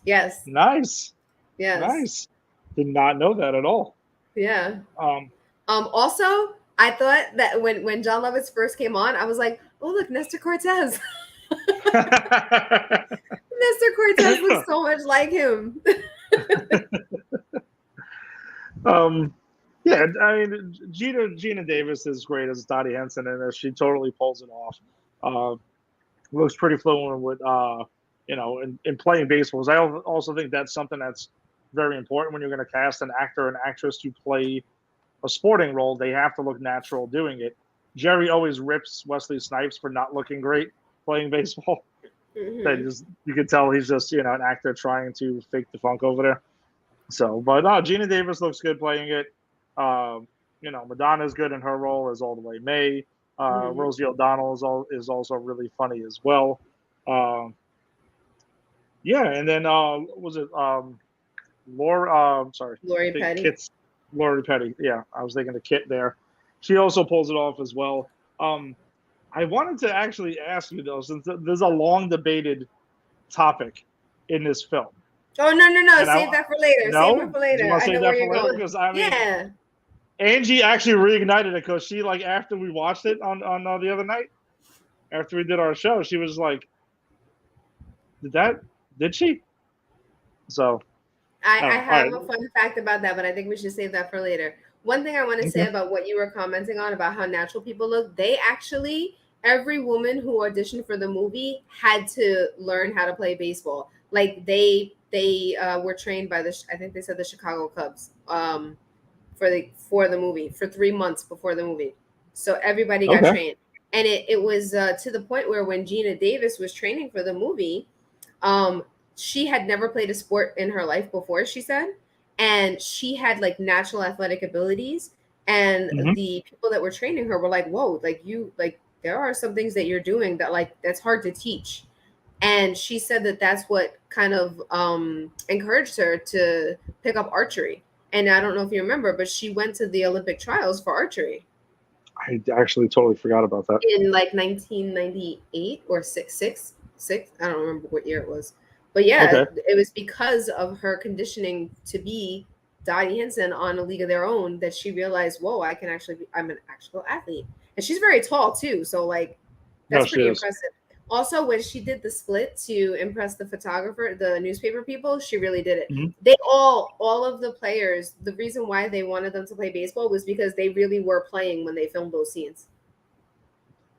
Yes. Nice. Yes. Nice. Did not know that at all. Yeah. Um, Also, I thought that when John Lovitz first came on, I was like, "Oh, look, Nestor Cortez." Nestor Cortez looks so much like him. Yeah, I mean, Gina Davis is great as Dottie Henson, and she totally pulls it off. Uh, looks pretty fluent with, in playing baseball. I also think that's something that's very important when you're going to cast an actor and actress to play a sporting role. They have to look natural doing it. Jerry always rips Wesley Snipes for not looking great playing baseball. Mm-hmm. You can tell he's just an actor trying to fake the funk over there. So, but Gina Davis looks good playing it. Madonna's good in her role as all the way May. Mm-hmm. Rosie O'Donnell is also really funny as well. Um, yeah, and then was it Laura? Sorry, Lori I think Petty. Kit's Lori Petty. Yeah, I was thinking of Kit there. She also pulls it off as well. I wanted to actually ask you though, since there's a long debated topic in this film. Oh no! And Save that for later. Save it no, for do you later. want to I save know where that for you're later? going. Because I mean, Yeah. Angie actually reignited it because she like after we watched it on the other night after we did our show, she was like, did she?" So I all right, have a fun fact about that, but I think we should save that for later. One thing I want to say okay, about what you were commenting on about how natural people look, they actually, every woman who auditioned for the movie had to learn how to play baseball. Like they were trained by I think they said the Chicago Cubs for the movie for 3 months before the movie. So everybody got okay, trained. And it was to the point where when Gina Davis was training for the movie, um, she had never played a sport in her life before, she said, and she had like natural athletic abilities. And hmm the people that were training her were like, "Whoa, like you, like there are some things that you're doing that like that's hard to teach." And she said that that's what kind of encouraged her to pick up archery. And I don't know if you remember, but she went to the Olympic trials for archery I actually totally forgot about that. in like 1998 or six. I don't remember what year it was, but yeah, Okay, it was because of her conditioning to be Dottie Henson on A League of Their Own that she realized, whoa, I can actually be, I'm an actual athlete, and she's very tall too, so like no, that's she pretty is. impressive. Also, when she did the split to impress the photographer, the newspaper people, she really did it. Hmm. They all of the players, the reason why they wanted them to play baseball was because they really were playing when they filmed those scenes.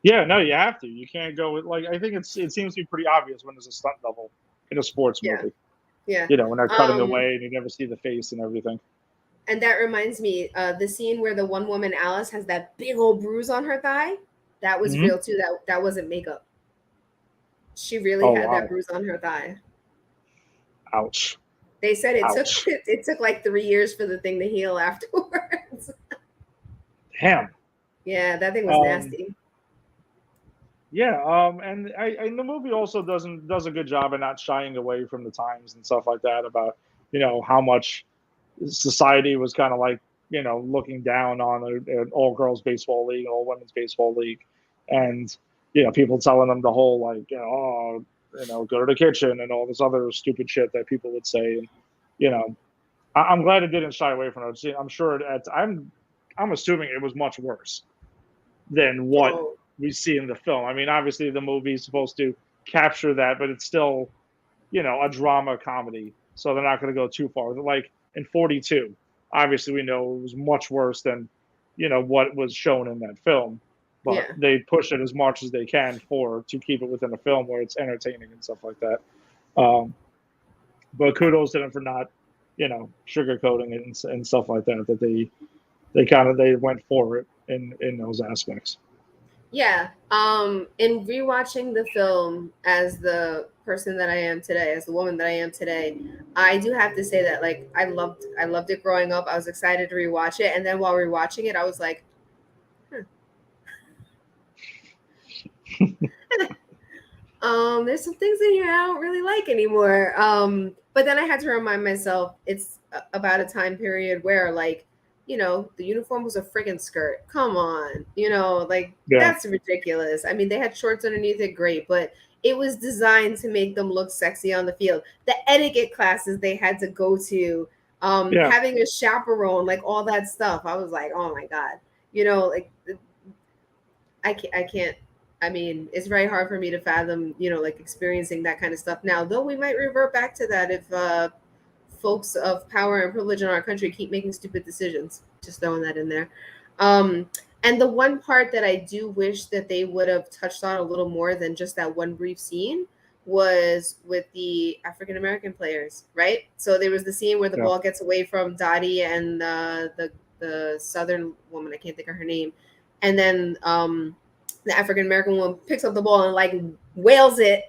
Yeah, no, you have to. You can't go with like I think it seems to be pretty obvious when there's a stunt double in a sports Yeah, movie. yeah. When they're cutting Um, away and you never see the face and everything. and that reminds me, the scene where the one woman Alice has that big old bruise on her thigh, that was Hmm. real too. That wasn't makeup. She really Oh had that wow! bruise on her thigh. Ouch! They said it took Ouch! it took like 3 years for the thing to heal afterwards. Damn. Yeah, that thing was Um, nasty. Yeah, and the movie also does a good job of not shying away from the times and stuff like that about how much society was kind of like looking down on an all girls baseball league, all women's baseball league, and people telling them the whole like oh go to the kitchen and all this other stupid shit that people would say, and I'm glad it didn't shy away from it. See, I'm sure I'm assuming it was much worse than what Oh, we see in the film. I mean, obviously the movie is supposed to capture that, but it's still, a drama comedy. So they're not going to go too far. Like in 42, obviously we know it was much worse than, what was shown in that film. But yeah. they push it as much as they can to keep it within a film where it's entertaining and stuff like that. Um, but kudos to them for not, sugarcoating it and stuff like that. That they went for it in those aspects. Yeah. In rewatching the film as the person that I am today, as the woman that I am today, I do have to say that like I loved it growing up. I was excited to rewatch it. And then while rewatching it, I was like, there's some things in here I don't really like anymore. But then I had to remind myself it's about a time period where, like, the uniform was a friggin' skirt. Come on, like Yeah. that's ridiculous. I mean, they had shorts underneath it, great, but it was designed to make them look sexy on the field. The etiquette classes they had to go to, Yeah. having a chaperone, like all that stuff. I was like, oh my god, like I can't. I mean, it's very hard for me to fathom, like experiencing that kind of stuff now. Though we might revert back to that if folks of power and privilege in our country keep making stupid decisions. Just throwing that in there. Um, and the one part that I do wish that they would have touched on a little more than just that one brief scene was with the African American players, right? So there was the scene where the Yeah. ball gets away from Dottie and the Southern woman. I can't think of her name. And then the African American woman picks up the ball and like wails it,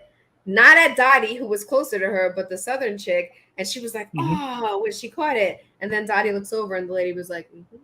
not at Dottie, who was closer to her, but the Southern chick. And she was like, Mm-hmm. oh, when she caught it. And then Dottie looks over and the lady was like, mm-hmm.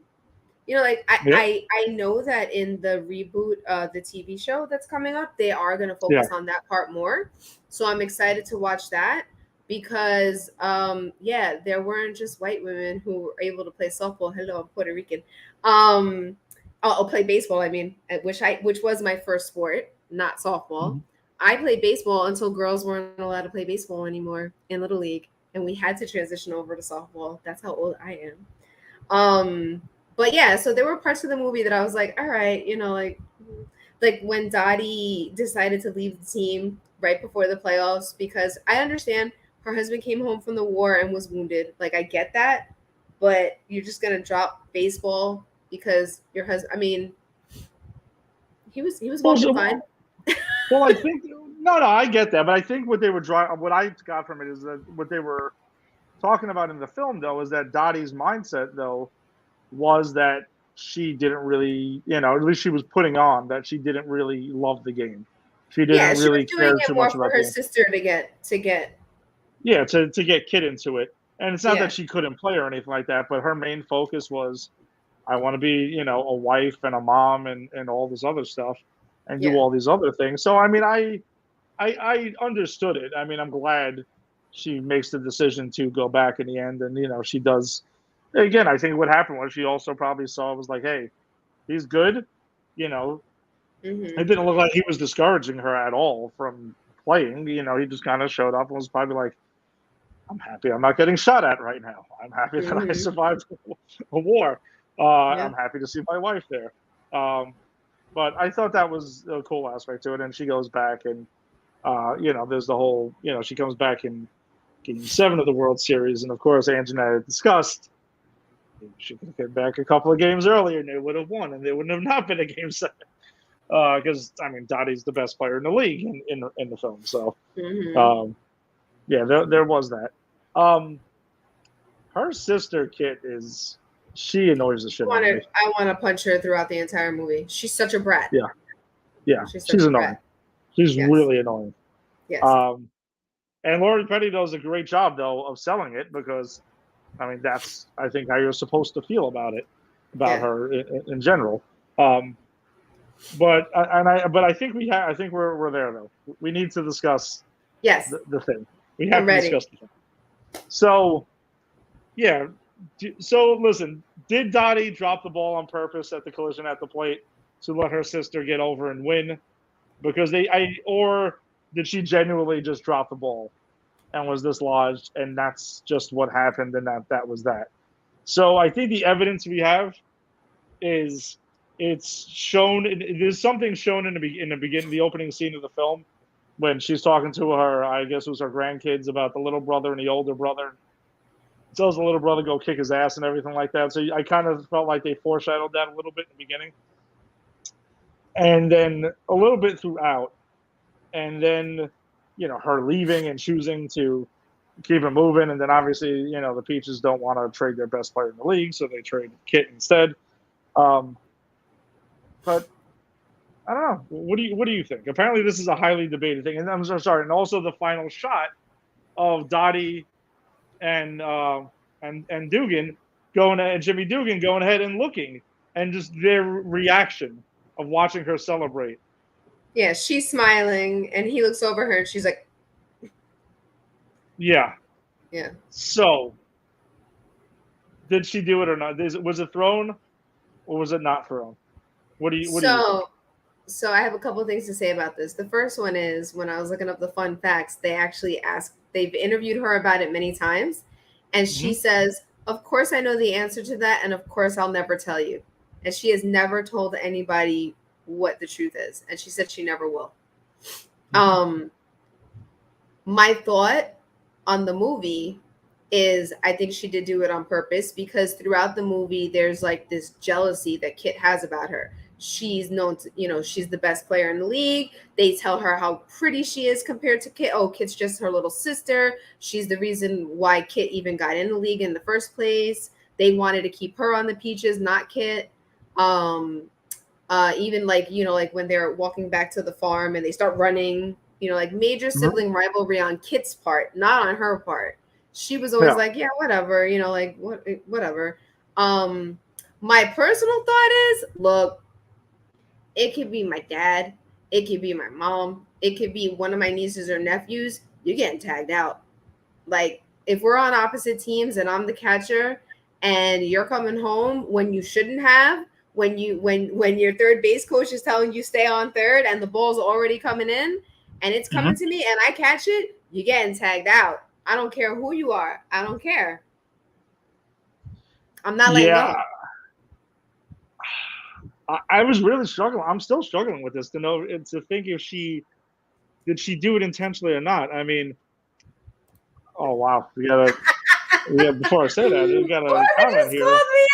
Like Yeah. I know that in the reboot, the TV show that's coming up, they are going to focus on that part more. So I'm excited to watch that because, there weren't just white women who were able to play softball. Hello, I'm Puerto Rican. I'll play baseball. I mean, which was my first sport, not softball. Mm-hmm. I played baseball until girls weren't allowed to play baseball anymore in Little League, and we had to transition over to softball. That's how old I am. But yeah, so there were parts of the movie that I was like, all right, like when Dottie decided to leave the team right before the playoffs, because I understand her husband came home from the war and was wounded. Like I get that, but you're just gonna drop baseball because your husband. I mean, he was walking fine. Well, I think no, I get that, but I think what I got from it is that what they were talking about in the film, though, is that Dottie's mindset, though, was that she didn't really, at least she was putting on that she didn't really love the game. She didn't really care too much about her sister to get. Yeah, to get Kit into it, and it's not Yeah. that she couldn't play or anything like that, but her main focus was, I want to be, a wife and a mom and all this other stuff, and do Yeah. all these other things. So I mean, I understood it. I mean, I'm glad she makes the decision to go back in the end, and she does. Again, I think what happened was she also probably saw was like, hey, he's good. Mm-hmm. It didn't look like he was discouraging her at all from playing. He just kind of showed up and was probably like, I'm happy I'm not getting shot at right now. I'm happy that I survived a war. I'm happy to see my wife there. But I thought that was a cool aspect to it. And she goes back and, there's the whole, she comes back in Game 7 of the World Series. And of course, Anjanette had discussed she could have come back a couple of games earlier and they would have won and they wouldn't have not been a Game 7. Because, I mean, Dottie's the best player in the league in the film. So, there was that. Her sister Kit she annoys the shit out of me. I want to punch her throughout the entire movie. She's such a brat. Yeah, she's annoying. She's really annoying. Yes. And Lori Petty does a great job though of selling it because, I mean, that's I think how you're supposed to feel about her in general. But I think I think we're there though. We need to discuss the thing. We have to discuss the thing. So, yeah. So listen, did Dottie drop the ball on purpose at the collision at the plate to let her sister get over and win? Because or did she genuinely just drop the ball and was dislodged and that's just what happened and that was that? So I think the evidence we have is it's shown. There's something shown in the opening scene of the film when she's talking to her, I guess it was her grandkids about the little brother and the older brother. Tells the little brother go kick his ass and everything like that. So I kind of felt like they foreshadowed that a little bit in the beginning, and then a little bit throughout, and then her leaving and choosing to keep it moving, and then obviously the Peaches don't want to trade their best player in the league, so they trade Kit instead. But I don't know. What do you think? Apparently, this is a highly debated thing, and I'm so sorry. And also the final shot of Dottie and Dugan and Jimmy Dugan going ahead and looking, and just their reaction of watching her celebrate. Yeah, she's smiling, and he looks over her, and she's like, "Yeah." Yeah. So, did she do it or not? Was it thrown or was it not thrown? What do you think? So I have a couple of things to say about this. The first one is when I was looking up the fun facts, they actually asked, they've interviewed her about it many times. And she Mm-hmm. says, of course, I know the answer to that. And of course, I'll never tell you. And she has never told anybody what the truth is. And she said she never will. Mm-hmm. My thought on the movie is I think she did do it on purpose because throughout the movie there's like this jealousy that Kit has about her. She's known to, she's the best player in the league. They tell her how pretty she is compared to Kit. Oh, Kit's just her little sister. She's the reason why Kit even got in the league in the first place. They wanted to keep her on the Peaches, not Kit. Even like, like when they're walking back to the farm and they start running, like major Mm-hmm. sibling rivalry on Kit's part, not on her part. She was always Yeah. like, yeah, whatever, like whatever. My personal thought is, look, it could be my dad, it could be my mom, it could be one of my nieces or nephews. You're getting tagged out. Like if we're on opposite teams and I'm the catcher and you're coming home when you shouldn't have, when your third base coach is telling you stay on third and the ball's already coming in and it's coming Mm-hmm. to me and I catch it, you're getting tagged out. I don't care who you are. I don't care. I'm not letting Yeah. go. I was really struggling. I'm still struggling with this to know to think if did she do it intentionally or not. I mean, oh wow, before I say that, we got a Marvin comment just here. called me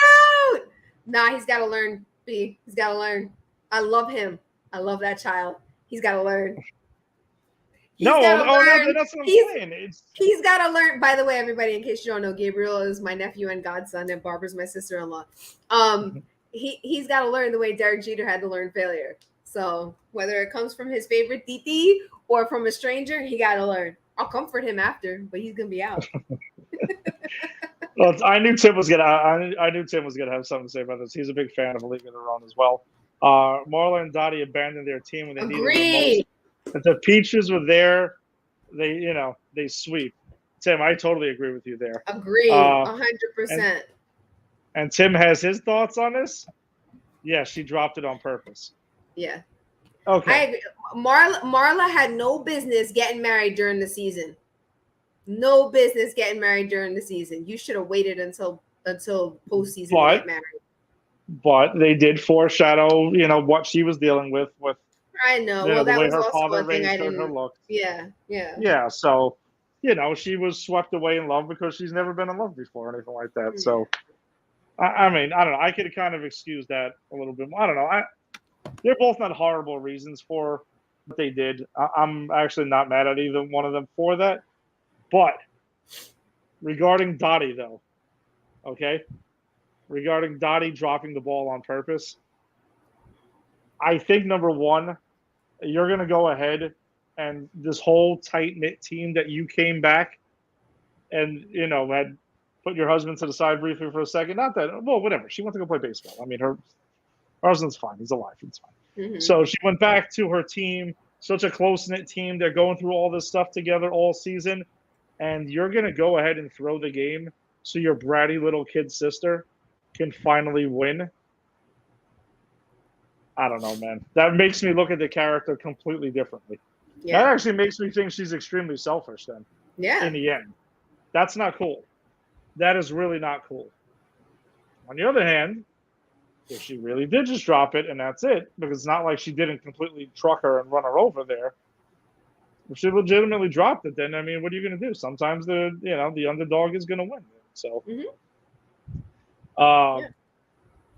out. Nah, he's got to learn. B. He's got to learn. I love him. I love that child. He's got to learn. He's No, got to oh no, learn. that's what I'm He's saying. It's he's got to learn. By the way, everybody, in case you don't know, Gabriel is my nephew and godson, and Barbara's my sister-in-law. He's got to learn the way Derek Jeter had to learn failure. So whether it comes from his favorite DT or from a stranger, he got to learn. I'll comfort him after, but he's gonna be out. well, I knew Tim was gonna. I knew Tim was gonna have something to say about this. He's a big fan of A League of Their Own as well. Marla and Dottie abandoned their team when they needed them most. Agreed. If the Peaches were there, they sweep. Tim, I totally agree with you there. Agreed. Uh, and 100%. and Tim has his thoughts on this. Yeah, she dropped it on purpose. Yeah. Okay. I agree. Marla had no business getting married during the season. No business getting married during the season. You should have waited until postseason to get married. But they did foreshadow, what she was dealing with I know. Well, the that way was her also father a thing I raised her and her didn't. looks. Yeah, yeah. Yeah, so she was swept away in love because she's never been in love before or anything like that. Yeah. So I mean, I don't know. I could kind of excuse that a little bit more. I don't know. They're both not horrible reasons for what they did. I'm actually not mad at either one of them for that. But regarding Dottie, though, okay? Regarding Dottie dropping the ball on purpose, I think number one, you're going to go ahead and this whole tight knit team that you came back and, had put your husband to the side briefly for a second. Not that, well, whatever. She went to go play baseball. I mean, her husband's fine. He's alive. He's fine. Mm-hmm. So she went back to her team, such a close knit team. They're going through all this stuff together all season. And you're going to go ahead and throw the game so your bratty little kid sister can finally win. I don't know, man. That makes me look at the character completely differently. Yeah. That actually makes me think she's extremely selfish then. Yeah. In the end. That's not cool. That is really not cool. On the other hand, if she really did just drop it and that's it, because it's not like she didn't completely truck her and run her over there. If she legitimately dropped it, then I mean, what are you going to do? Sometimes the underdog is going to win. So, Yeah. all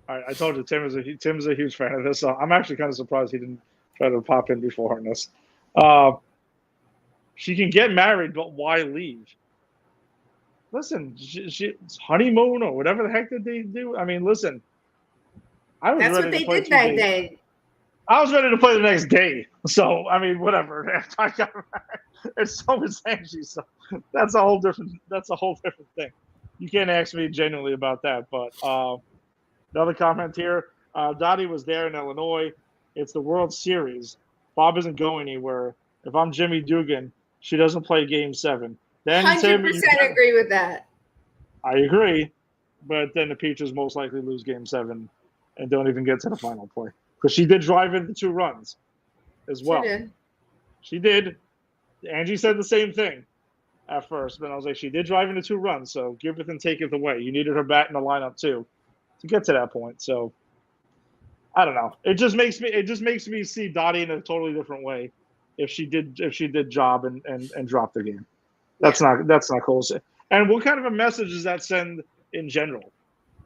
right, I told you Tim's a huge fan of this. So I'm actually kind of surprised he didn't try to pop in before on this. She can get married, but why leave? Listen, it's honeymoon or whatever the heck did they do? I mean, listen, I was That's ready what they to play did back 2 days. then. I was ready to play the next day. So I mean, whatever. After I got married, it's so was Angie. So that's a whole different thing. You can't ask me genuinely about that. But another comment here. Dottie was there in Illinois. It's the World Series. Bob isn't going anywhere. If I'm Jimmy Dugan, she doesn't play Game 7. Then 100% agree with that. I agree, but then the Peaches most likely lose Game 7 and don't even get to the final play because she did drive in the 2 runs as well. She did. Angie said the same thing at first, but I was like, she did drive into 2 runs, so give it and take it away. You needed her bat in the lineup too to get to that point. So I don't know. It just makes me see Dottie in a totally different way if she did job and drop the game. That's not cool. And what kind of a message does that send in general?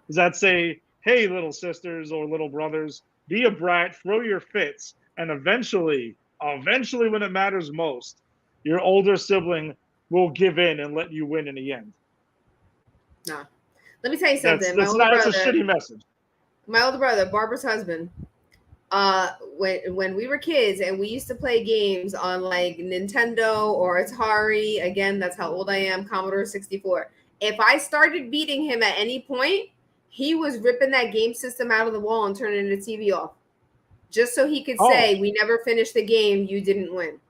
Does that say, hey, little sisters or little brothers, be a brat, throw your fits, and eventually when it matters most, your older sibling will give in and let you win in the end? No. Let me tell you something. That's a shitty message. My older brother, Barbara's husband, when we were kids and we used to play games on like Nintendo or Atari, again, that's how old I am, Commodore 64. If I started beating him at any point, he was ripping that game system out of the wall and turning the TV off. Just so he could say, we never finished the game, you didn't win.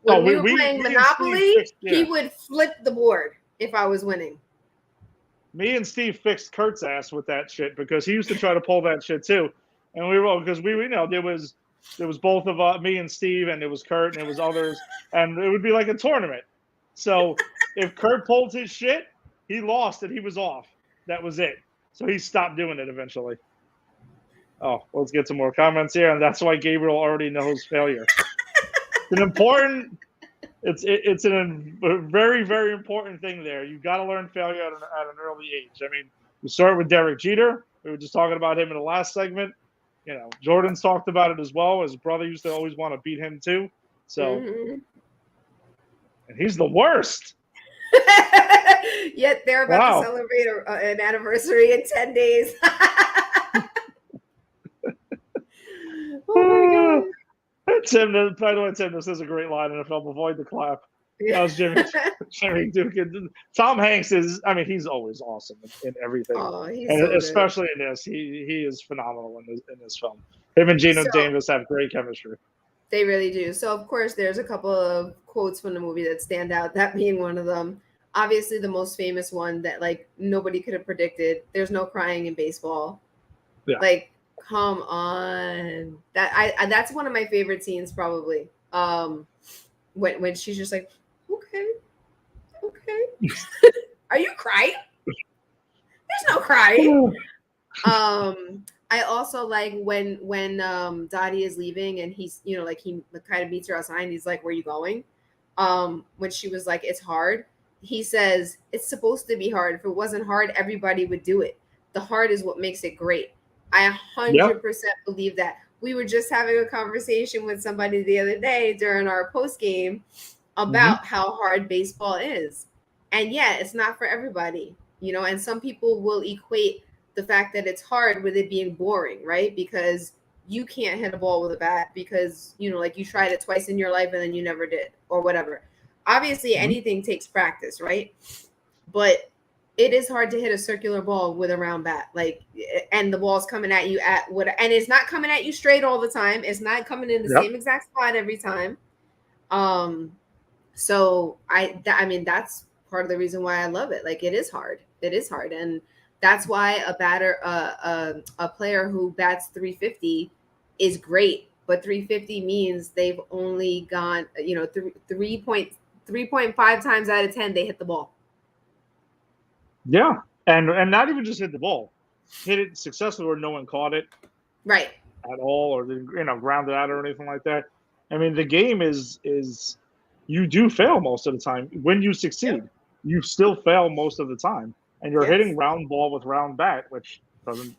When we were playing Monopoly, he would flip the board if I was winning. Me and Steve fixed Kurt's ass with that shit because he used to try to pull that shit too. And we were, because we know there was both of me and Steve, and it was Kurt, and it was others, and it would be like a tournament. So if Kurt pulled his shit, he lost and he was off. That was it. So he stopped doing it eventually. Oh, let's get some more comments here, and that's why Gabriel already knows failure. It's a very, very important thing there. You got to learn failure at an early age. I mean, we start with Derek Jeter. We were just talking about him in the last segment. You know, Jordan's talked about it as well. His brother used to always want to beat him too. So, and he's the worst. Yet they're about to celebrate an anniversary in 10 days. Oh my God. Tim, by the way, Tim, this is a great line in the film. Avoid the clap. That was Jimmy Duke. Tom Hanks he's always awesome in everything. Oh, he's and so especially in this. He is phenomenal in this film. Him and Gina Davis have great chemistry. They really do. So, of course, there's a couple of quotes from the movie that stand out, that being one of them. Obviously, the most famous one that, like, nobody could have predicted. There's no crying in baseball. Yeah. Like, come on. That's one of my favorite scenes, probably. When she's just like, okay. Are you crying? There's no crying. I also like when Dottie is leaving and he's, he kind of meets her outside and he's like, where are you going? When she was like, it's hard. He says, it's supposed to be hard. If it wasn't hard, everybody would do it. The hard is what makes it great. I 100% believe that. We were just having a conversation with somebody the other day during our post game about how hard baseball is. And it's not for everybody, and some people will equate the fact that it's hard with it being boring, right? Because you can't hit a ball with a bat because, like you tried it twice in your life and then you never did or whatever. Obviously, anything takes practice, right? But it is hard to hit a circular ball with a round bat, and the ball's coming at you and it's not coming at you straight all the time. It's not coming in the same exact spot every time. So that's part of the reason why I love it. Like, it is hard. And that's why a player who bats 350 is great, but 350 means they've only gone, 3.5 times out of 10 they hit the ball. Yeah, and not even just hit the ball, hit it successfully where no one caught it, right, at all, or grounded out or anything like that. I mean, the game is you do fail most of the time. When you succeed, you still fail most of the time, and you're hitting round ball with round bat, which doesn't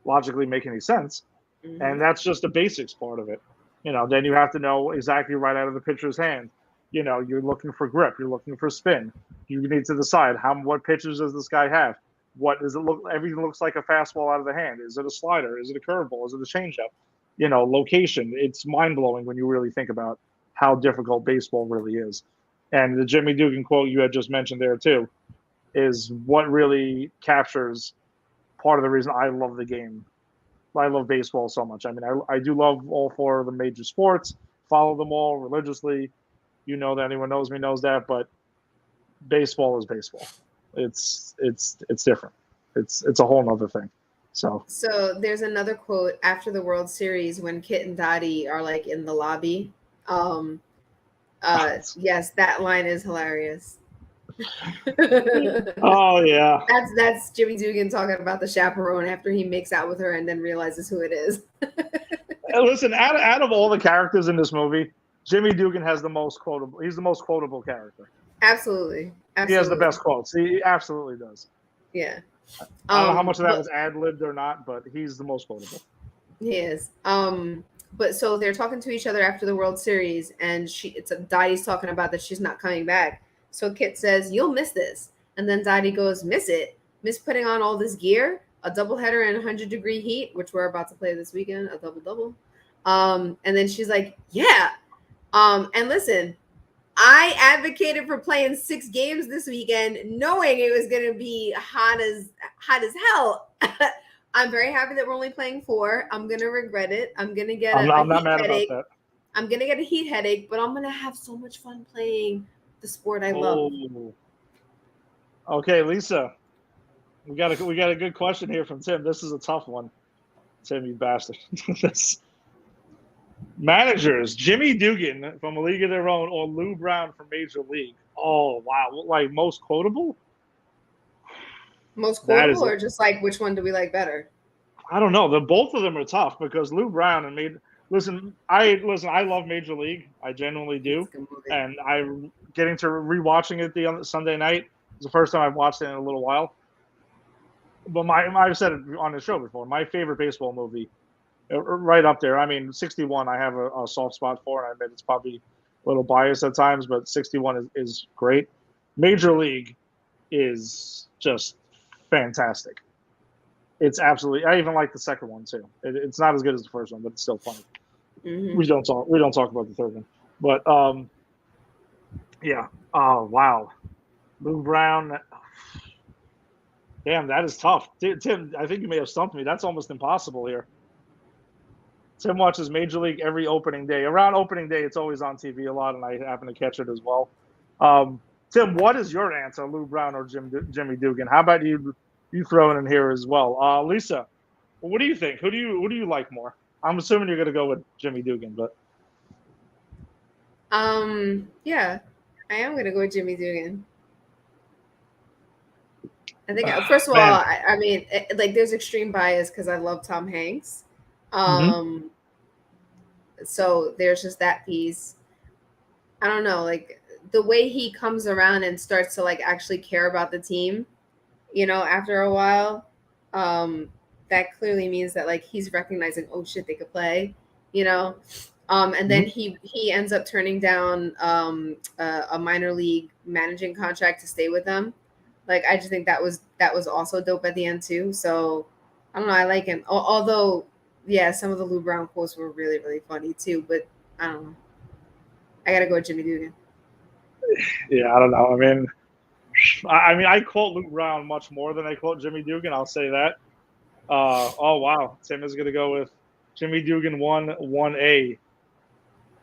logically make any sense. And that's just the basics part of it. Then you have to know exactly right out of the pitcher's hand. You're looking for grip. You're looking for spin. You need to decide what pitches does this guy have? What does it look? Everything looks like a fastball out of the hand. Is it a slider? Is it a curveball? Is it a changeup? Location. It's mind blowing when you really think about how difficult baseball really is. And the Jimmy Dugan quote you had just mentioned there too is what really captures part of the reason I love the game. I love baseball so much. I mean, I do love all 4 of the major sports. Follow them all religiously. That anyone knows me knows that, but baseball is baseball. It's different. It's a whole nother thing. So there's another quote after the World Series when Kit and Dottie are like in the lobby. Yes, that line is hilarious. Oh yeah, that's Jimmy Dugan talking about the chaperone after he makes out with her and then realizes who it is. Listen, out of all the characters in this movie, Jimmy Dugan has the most quotable. He's the most quotable character. Absolutely. He has the best quotes. He absolutely does. Yeah. I don't know how much of that was ad-libbed or not, but he's the most quotable. He is. But so they're talking to each other after the World Series, and Dottie's talking about that she's not coming back. So Kit says, "You'll miss this," and then Dottie goes, "Miss it? Miss putting on all this gear? A doubleheader in 100-degree heat, which we're about to play this weekend, a double." And then she's like, "Yeah." And listen, I advocated for playing 6 games this weekend, knowing it was going to be hot as hell. I'm very happy that we're only playing 4. I'm going to regret it. I'm going to get I'm not mad headache. about that. I'm going to get a heat headache, but I'm going to have so much fun playing the sport I love. Okay, Lisa. We got a good question here from Tim. This is a tough one. Tim, you bastard. Managers, Jimmy Dugan from A League of Their Own or Lou Brown from Major League? Oh, wow. Like, most quotable? Most quotable or just like which one do we like better? I don't know. Both of them are tough because Lou Brown and I love Major League. I genuinely do. And I'm getting to rewatching it the Sunday night. It's the first time I've watched it in a little while. But I've said it on the show before. My favorite baseball movie, right up there. I mean, 61 I have a soft spot for, and I admit it's probably a little biased at times, but 61 is great. Major League is just fantastic. It's absolutely. I even like the second one too. It's not as good as the first one, but it's still funny. Mm-hmm. We don't talk about the third one, but yeah. Oh wow, Lou Brown. Damn, that is tough. Tim, I think you may have stumped me. That's almost impossible here. Tim watches Major League every opening day. Around opening day, it's always on TV a lot, and I happen to catch it as well. Tim, what is your answer, Lou Brown or Jimmy Dugan? How about you throw it in here as well? Lisa, what do you think? Who do you like more? I'm assuming you're going to go with Jimmy Dugan, but yeah, I am going to go with Jimmy Dugan. I think first of all, I mean, like there's extreme bias because I love Tom Hanks. So there's just that piece. I don't know, like the way he comes around and starts to like actually care about the team, you know, after a while, that clearly means that like he's recognizing, oh shit, they could play, you know. And then he ends up turning down a minor league managing contract to stay with them. Like I just think that was also dope at the end too. So I don't know, I like him. Although, yeah, some of the Lou Brown quotes were really, really funny too. But I don't know. I gotta go with Jimmy Dugan. Yeah, I don't know. I mean, I quote Lou Brown much more than I quote Jimmy Dugan. I'll say that. Oh wow, Tim is gonna go with Jimmy Dugan 1A.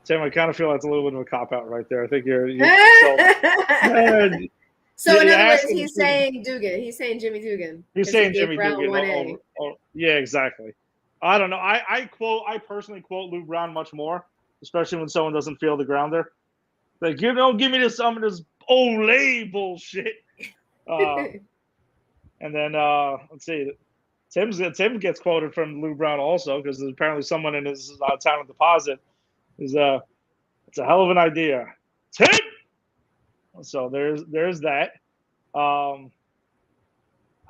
Tim, I kind of feel that's a little bit of a cop out right there. I think you're So in other words, he's saying Dugan. He's saying Jimmy Dugan. He's saying Jimmy Dugan. Yeah, exactly. I don't know. I personally quote Lou Brown much more, especially when someone doesn't feel the grounder. Like, you know, give me some of this Olay bullshit. And then let's see, Tim gets quoted from Lou Brown also because there's apparently someone in his talent deposit is it's a hell of an idea, Tim. So there's that.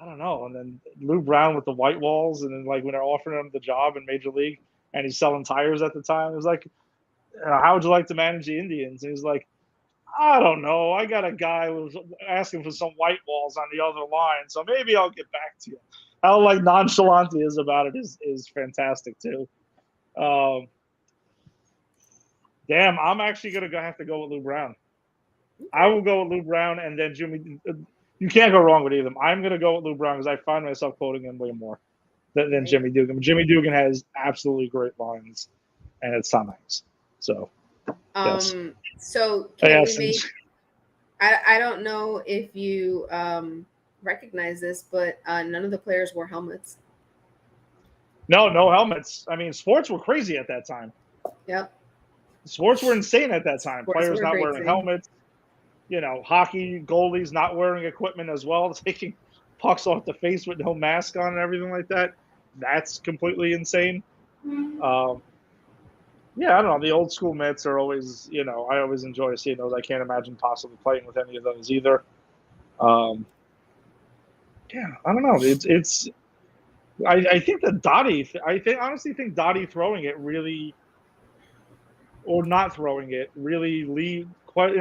I don't know. And then Lou Brown with the white walls, and then like when they're offering him the job in Major League, and he's selling tires at the time, it was like, how would you like to manage the Indians? And he's like, I don't know. I got a guy who's asking for some white walls on the other line, so maybe I'll get back to you. How like nonchalant he is about it is fantastic too. Damn, I'm actually gonna have to go with Lou Brown. I will go with Lou Brown and then Jimmy. You can't go wrong with either of them. I'm going to go with Lou Brown because I find myself quoting him way more than Jimmy Dugan. Jimmy Dugan has absolutely great lines, and it's Tom Hanks. So, yes. So can we make? I don't know if you recognize this, but none of the players wore helmets. No helmets. I mean, sports were crazy at that time. Yep. Sports were insane at that time. Sports Players were not crazy. wearing helmets. Hockey goalies not wearing equipment as well, taking pucks off the face with no mask on and everything like that. That's completely insane. Yeah, I don't know. The old school mitts are always, I always enjoy seeing those. I can't imagine possibly playing with any of those either. Yeah, I don't know. It's. I think that Dottie. Honestly think Dottie throwing it really, or not throwing it really quite.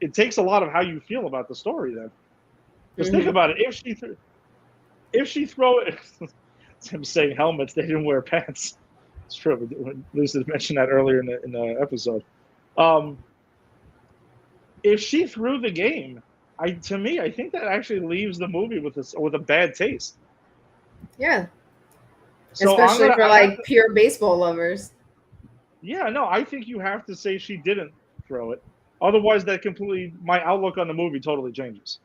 It takes a lot of how you feel about the story then. Just think about it. If she throw it, it's him saying helmets. They didn't wear pants. It's true. Lisa mentioned that earlier in the episode. If she threw the game, I think that actually leaves the movie with a bad taste. Yeah. So especially for pure baseball lovers. Yeah, no, I think you have to say she didn't throw it. Otherwise, my outlook on the movie totally changes.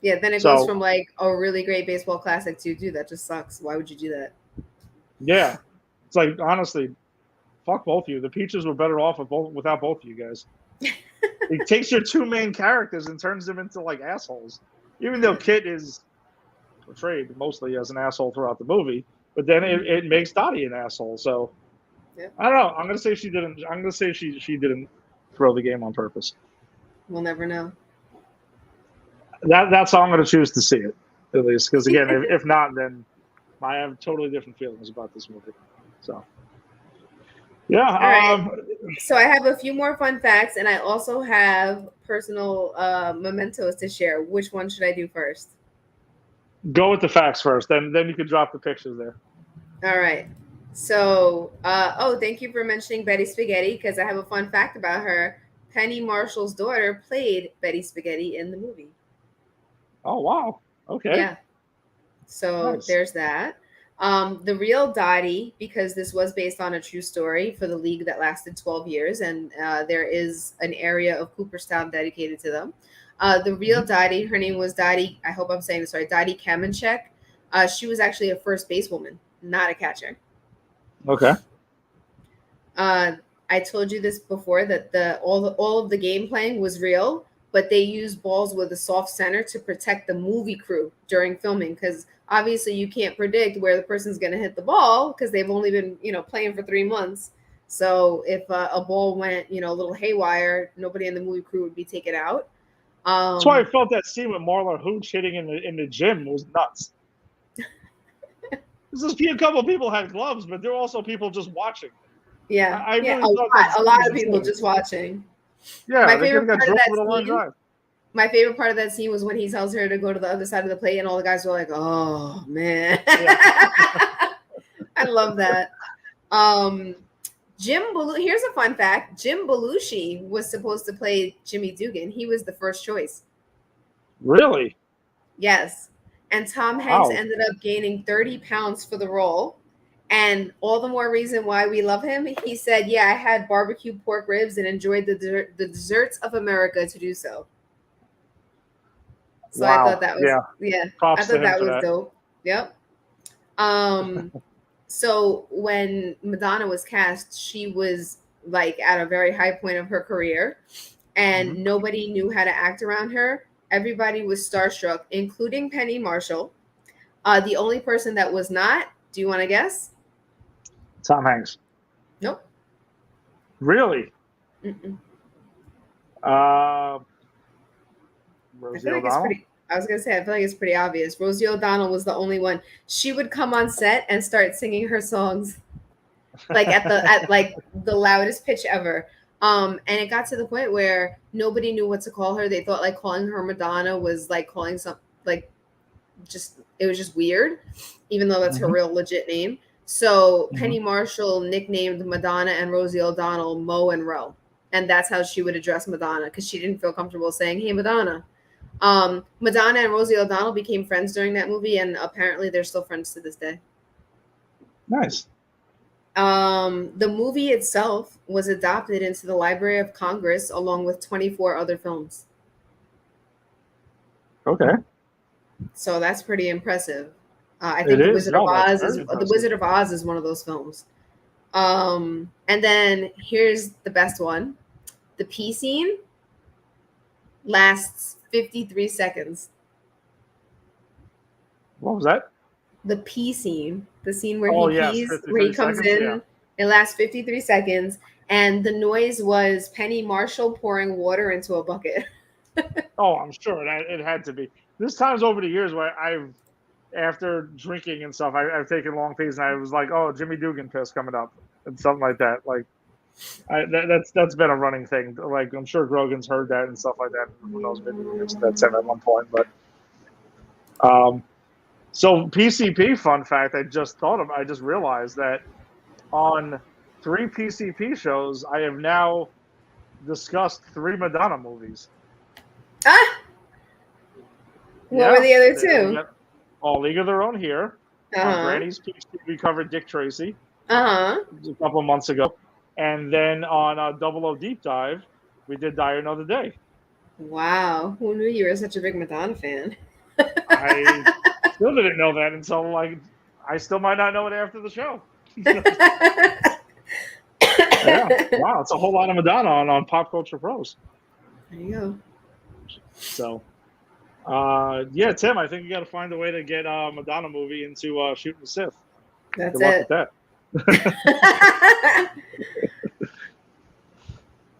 Yeah, then it goes from like a really great baseball classic to, dude, that just sucks. Why would you do that? Yeah. It's like, honestly, fuck both of you. The Peaches were better off without both of you guys. It takes your two main characters and turns them into like assholes. Even though Kit is portrayed mostly as an asshole throughout the movie, but then it makes Dottie an asshole. So I don't know. I'm gonna say she didn't. I'm gonna say she didn't throw the game on purpose. We'll never know. That's how I'm gonna choose to see it, at least. Because again, if not, then I have totally different feelings about this movie. So yeah. All right. So I have a few more fun facts, and I also have personal mementos to share. Which one should I do first? Go with the facts first, then you can drop the pictures there. All right. So, thank you for mentioning Betty Spaghetti, because I have a fun fact about her. Penny Marshall's daughter played Betty Spaghetti in the movie. Oh, wow. Okay. Yeah. So There's that. The real Dottie, because this was based on a true story for the league that lasted 12 years, and there is an area of Cooperstown dedicated to them. The real Dottie, her name was Dottie, I hope I'm saying this right, Dottie Kamenchek. She was actually a first basewoman, not a catcher. Okay. I told you this before, that all of the game playing was real, but they used balls with a soft center to protect the movie crew during filming, because obviously you can't predict where the person's going to hit the ball because they've only been playing for 3 months. So if a ball went a little haywire, nobody in the movie crew would be taken out. That's why I felt that scene with Marla Hooch hitting in the gym was nuts. A couple of people had gloves, but there were also people just watching. Yeah, I really a lot of people just watching. Yeah, my favorite part of that scene was when he tells her to go to the other side of the plate, and all the guys were like, "Oh man." Yeah. I love that. Here's a fun fact: Jim Belushi was supposed to play Jimmy Dugan. He was the first choice. Really? Yes. And Tom Hanks ended up gaining 30 pounds for the role. And all the more reason why we love him. He said, "Yeah, I had barbecue pork ribs and enjoyed the desserts of America to do so." So I thought that was I thought that was dope. Yep. So when Madonna was cast, she was like at a very high point of her career, and nobody knew how to act around her. Everybody was starstruck, including Penny Marshall. The only person that was not, do you want to guess? Tom Hanks. Nope. Really? Rosie O'Donnell? I was going to say, I feel like it's pretty obvious. Rosie O'Donnell was the only one. She would come on set and start singing her songs like at the loudest pitch ever. And it got to the point where nobody knew what to call her. They thought like calling her Madonna was like calling some it was just weird, even though that's her real legit name. So Penny Marshall nicknamed Madonna and Rosie O'Donnell Mo and Ro. And that's how she would address Madonna, because she didn't feel comfortable saying, "Hey, Madonna." Madonna and Rosie O'Donnell became friends during that movie, and apparently they're still friends to this day. Nice. The movie itself was adopted into the Library of Congress along with 24 other films. Okay. So that's pretty impressive. I It think is. No, that's very The impressive. Wizard of Oz is one of those films. And then here's the best one. The pee scene lasts 53 seconds. What was that? The pee scene, the scene where Oh, he yes, pees, 53 where he comes seconds, in, yeah. it lasts 53 seconds. And the noise was Penny Marshall pouring water into a bucket. Oh, I'm sure it had to be. There's times over the years where after drinking and stuff, I've taken long pees, and I was like, "Oh, Jimmy Dugan piss coming up," and something like that. Like, that's been a running thing. Like, I'm sure Grogan's heard that and stuff like that. Who knows? Maybe we mentioned that Tim at one point. But so PCP fun fact, I just realized that on 3 PCP shows, I have now discussed 3 Madonna movies. Ah! What were the other two? League of Their Own here. On Granny's PC, we covered Dick Tracy a couple of months ago. And then on Double O Deep Dive, we did Die Another Day. Wow. Who knew you were such a big Madonna fan? I still didn't know that until, like, I still might not know it after the show. Yeah. Wow, it's a whole lot of Madonna on Pop Culture Pros. There you go. So, yeah, Tim, I think you got to find a way to get a Madonna movie into Shooting the Sith. That's Good luck it. with that.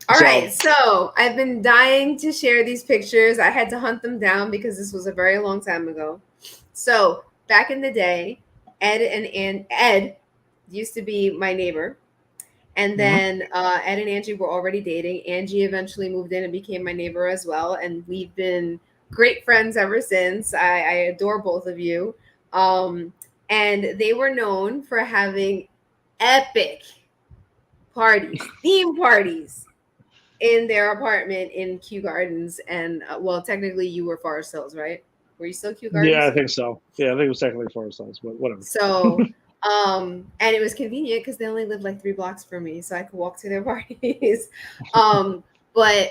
All right, so I've been dying to share these pictures. I had to hunt them down because this was a very long time ago. So back in the day, Ed used to be my neighbor. And then Ed and Angie were already dating. Angie eventually moved in and became my neighbor as well. And we've been great friends ever since. I adore both of you. And they were known for having epic parties, theme parties in their apartment in Kew Gardens. And well, technically you were Forest Hills, right? Were you still Kew Gardens? Yeah, I think so. Yeah, I think it was technically Forest Hills, but whatever. So... and it was convenient because they only lived like 3 blocks from me, so I could walk to their parties. But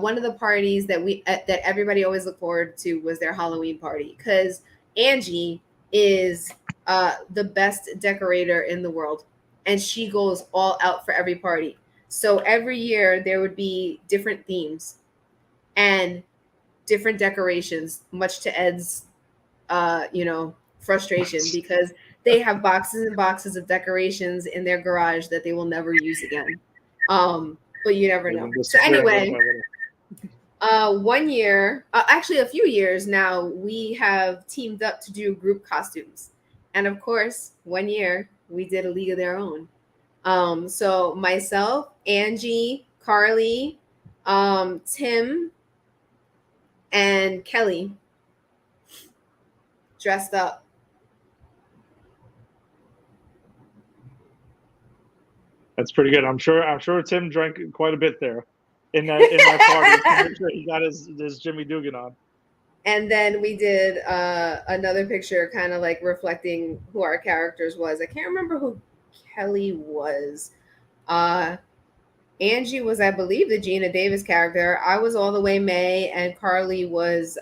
one of the parties that that everybody always looked forward to was their Halloween party, because Angie is the best decorator in the world, and she goes all out for every party. So every year there would be different themes and different decorations, much to Ed's frustration, because they have boxes and boxes of decorations in their garage that they will never use again. But you never know. So anyway, 1 year, actually a few years now, we have teamed up to do group costumes. And of course, 1 year we did a League of Their Own. So myself, Angie, Carly, Tim, and Kelly dressed up. That's pretty good. I'm sure Tim drank quite a bit there in that party. I'm sure he got his Jimmy Dugan on. And then we did another picture kind of like reflecting who our characters was. I can't remember who Kelly was. Angie was, I believe, the Gina Davis character. I was all the way May, and Carly was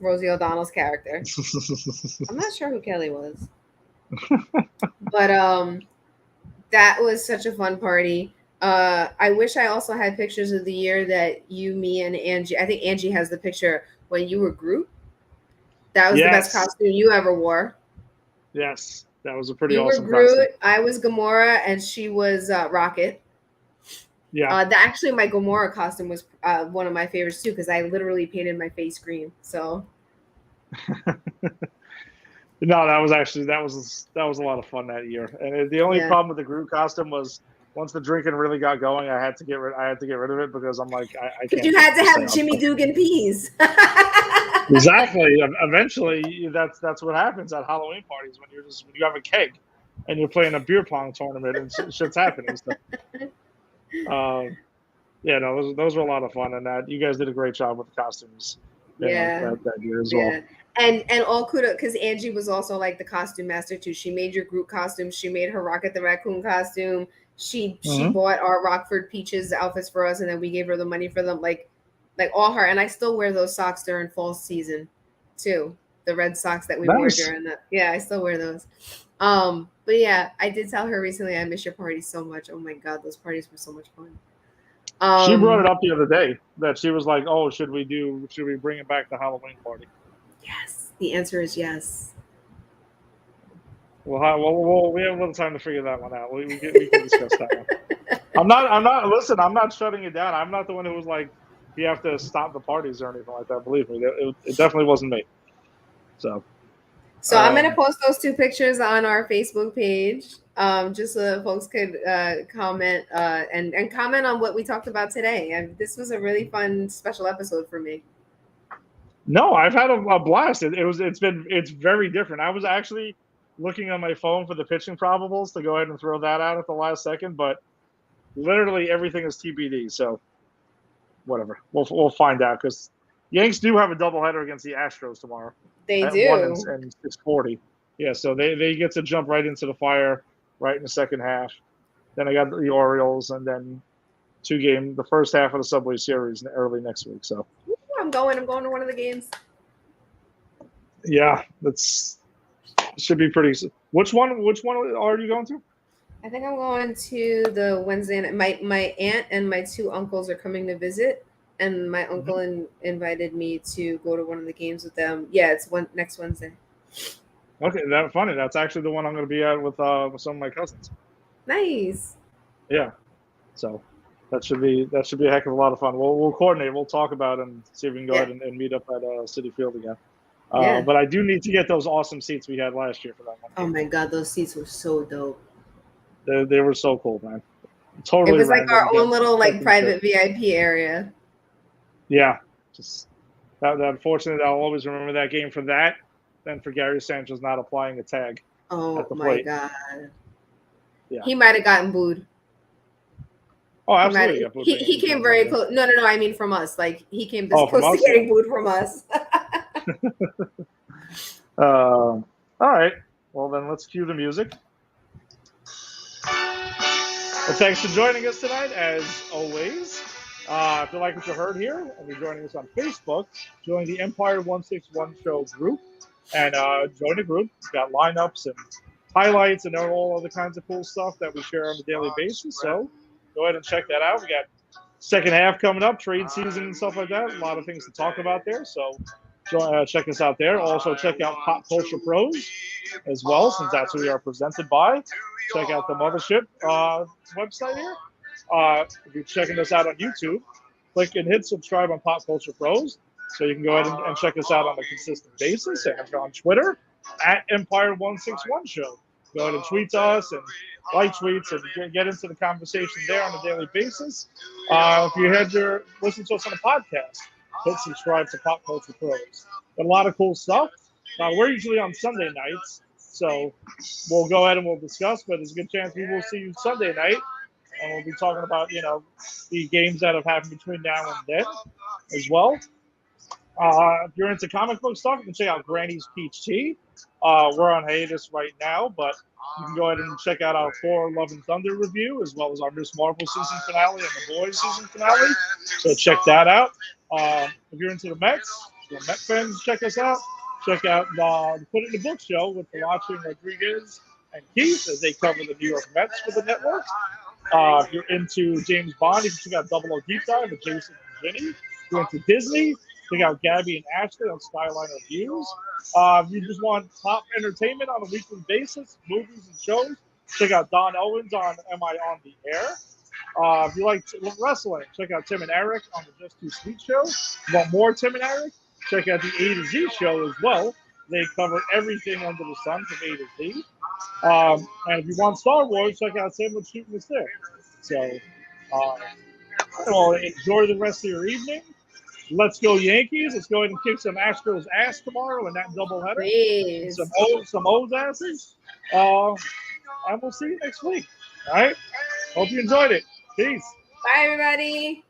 Rosie O'Donnell's character. I'm not sure who Kelly was. But that was such a fun party. I wish I also had pictures of the year that you, me, and Angie. I think Angie has the picture when you were Groot. That was the best costume you ever wore. Yes, that was a pretty awesome costume. You were Groot, costume. I was Gamora, and she was Rocket. Yeah. Actually, my Gamora costume was one of my favorites too, because I literally painted my face green. So. No, that was a lot of fun that year. And the only problem with the Groot costume was once the drinking really got going, I had to get rid of it because I'm like, I can't. You had to have Jimmy Dugan peas. Exactly. Eventually, that's what happens at Halloween parties when you have a keg and you're playing a beer pong tournament and shit's happening. So, those were a lot of fun, and that you guys did a great job with the costumes. That year as well. And all kudos, because Angie was also like the costume master too. She made your group costumes. She made her Rocket the Raccoon costume. She bought our Rockford Peaches outfits for us, and then we gave her the money for them. Like all her. And I still wear those socks during fall season too. The red socks that we wore during that. Yeah, I still wear those. But yeah, I did tell her recently I miss your parties so much. Oh my god, those parties were so much fun. She brought it up the other day that she was like, "Oh, should we bring it back to Halloween party?" Yes, the answer is yes. Well, we have a little time to figure that one out. We can discuss that one. I'm not shutting it down. I'm not the one who was like, you have to stop the parties or anything like that. Believe me, it definitely wasn't me. So I'm going to post those 2 pictures on our Facebook page, just so folks could comment and comment on what we talked about today. And this was a really fun special episode for me. No, I've had a blast. It's very different. I was actually looking on my phone for the pitching probables to go ahead and throw that out at the last second, but literally everything is TBD. So whatever, we'll find out, because Yanks do have a doubleheader against the Astros tomorrow. They at do. 1 and 6:40. Yeah, so they get to jump right into the fire right in the second half. Then I got the Orioles, and then the first half of the Subway Series early next week. So I'm going to one of the games. Yeah, should be pretty. Which one are you going to? I think I'm going to the Wednesday. My aunt and my 2 uncles are coming to visit, and my uncle invited me to go to one of the games with them. Yeah, it's next Wednesday. Okay, that's funny. That's actually the one I'm going to be at with some of my cousins. Nice. Yeah, so that should be a heck of a lot of fun. We'll coordinate. We'll talk about it and see if we can go ahead and meet up at Citi Field again. But I do need to get those awesome seats we had last year for that one. Oh my god, those seats were so dope. They were so cool, man. Totally. It was like our own little private VIP area. Yeah, just that. Unfortunately, I'll always remember that game for that. Then for Gary Sanchez not applying a tag. Oh at the my plate. God. Yeah. He might have gotten booed. Oh, absolutely. He came very close. No. I mean, from us. Like, he came this close to getting booed from us. All right. Well, then let's cue the music. Well, thanks for joining us tonight, as always. If you like what you heard here, and you're joining us on Facebook, join the Empire 161 Show group, and join the group. We've got lineups and highlights and all other kinds of cool stuff that we share on a daily basis. So go ahead and check that out. We got second half coming up, trade season and stuff like that. A lot of things to talk about there. So check us out there. Also check out Pop Culture Pros as well, since that's who we are presented by. Check out the Mothership website here. If you're checking us out on YouTube, click and hit subscribe on Pop Culture Pros, so you can go ahead and check us out on a consistent basis. And if you're on Twitter, at Empire161 Show, go ahead and tweet to us and like tweets and get into the conversation there on a daily basis. If you listen to us on a podcast, hit subscribe to Pop Culture Pros. Got a lot of cool stuff. We're usually on Sunday nights, so we'll go ahead and we'll discuss, but there's a good chance we will see you Sunday night, and we'll be talking about, the games that have happened between now and then as well. If you're into comic book stuff, you can check out Granny's Peach Tea. We're on hiatus right now, but you can go ahead and check out our Thor Love and Thunder review, as well as our Miss Marvel season finale and the Boys season finale. So check that out. If you're into the Mets, the Met fans, check us out. Check out the Put It in the Book show with Kalachi Rodriguez and Keith, as they cover the New York Mets for the network. If you're into James Bond, you can check out Double O Deep Dive with Jason and Vinny. If you're into Disney, check out Gabby and Ashley on Skyline Reviews. If you just want top entertainment on a weekly basis, movies and shows, check out Don Owens on Am I on the Air? If you like wrestling, check out Tim and Eric on the Just Too Sweet show. If you want more Tim and Eric, check out the A to Z show as well. They cover everything under the sun from A to Z. And if you want Star Wars, check out Sam with Shooting the Stick. So, enjoy the rest of your evening. Let's go Yankees. Let's go ahead and kick some Astros ass tomorrow in that doubleheader. Please. Some O's asses. And we'll see you next week. All right? Hope you enjoyed it. Peace. Bye, everybody.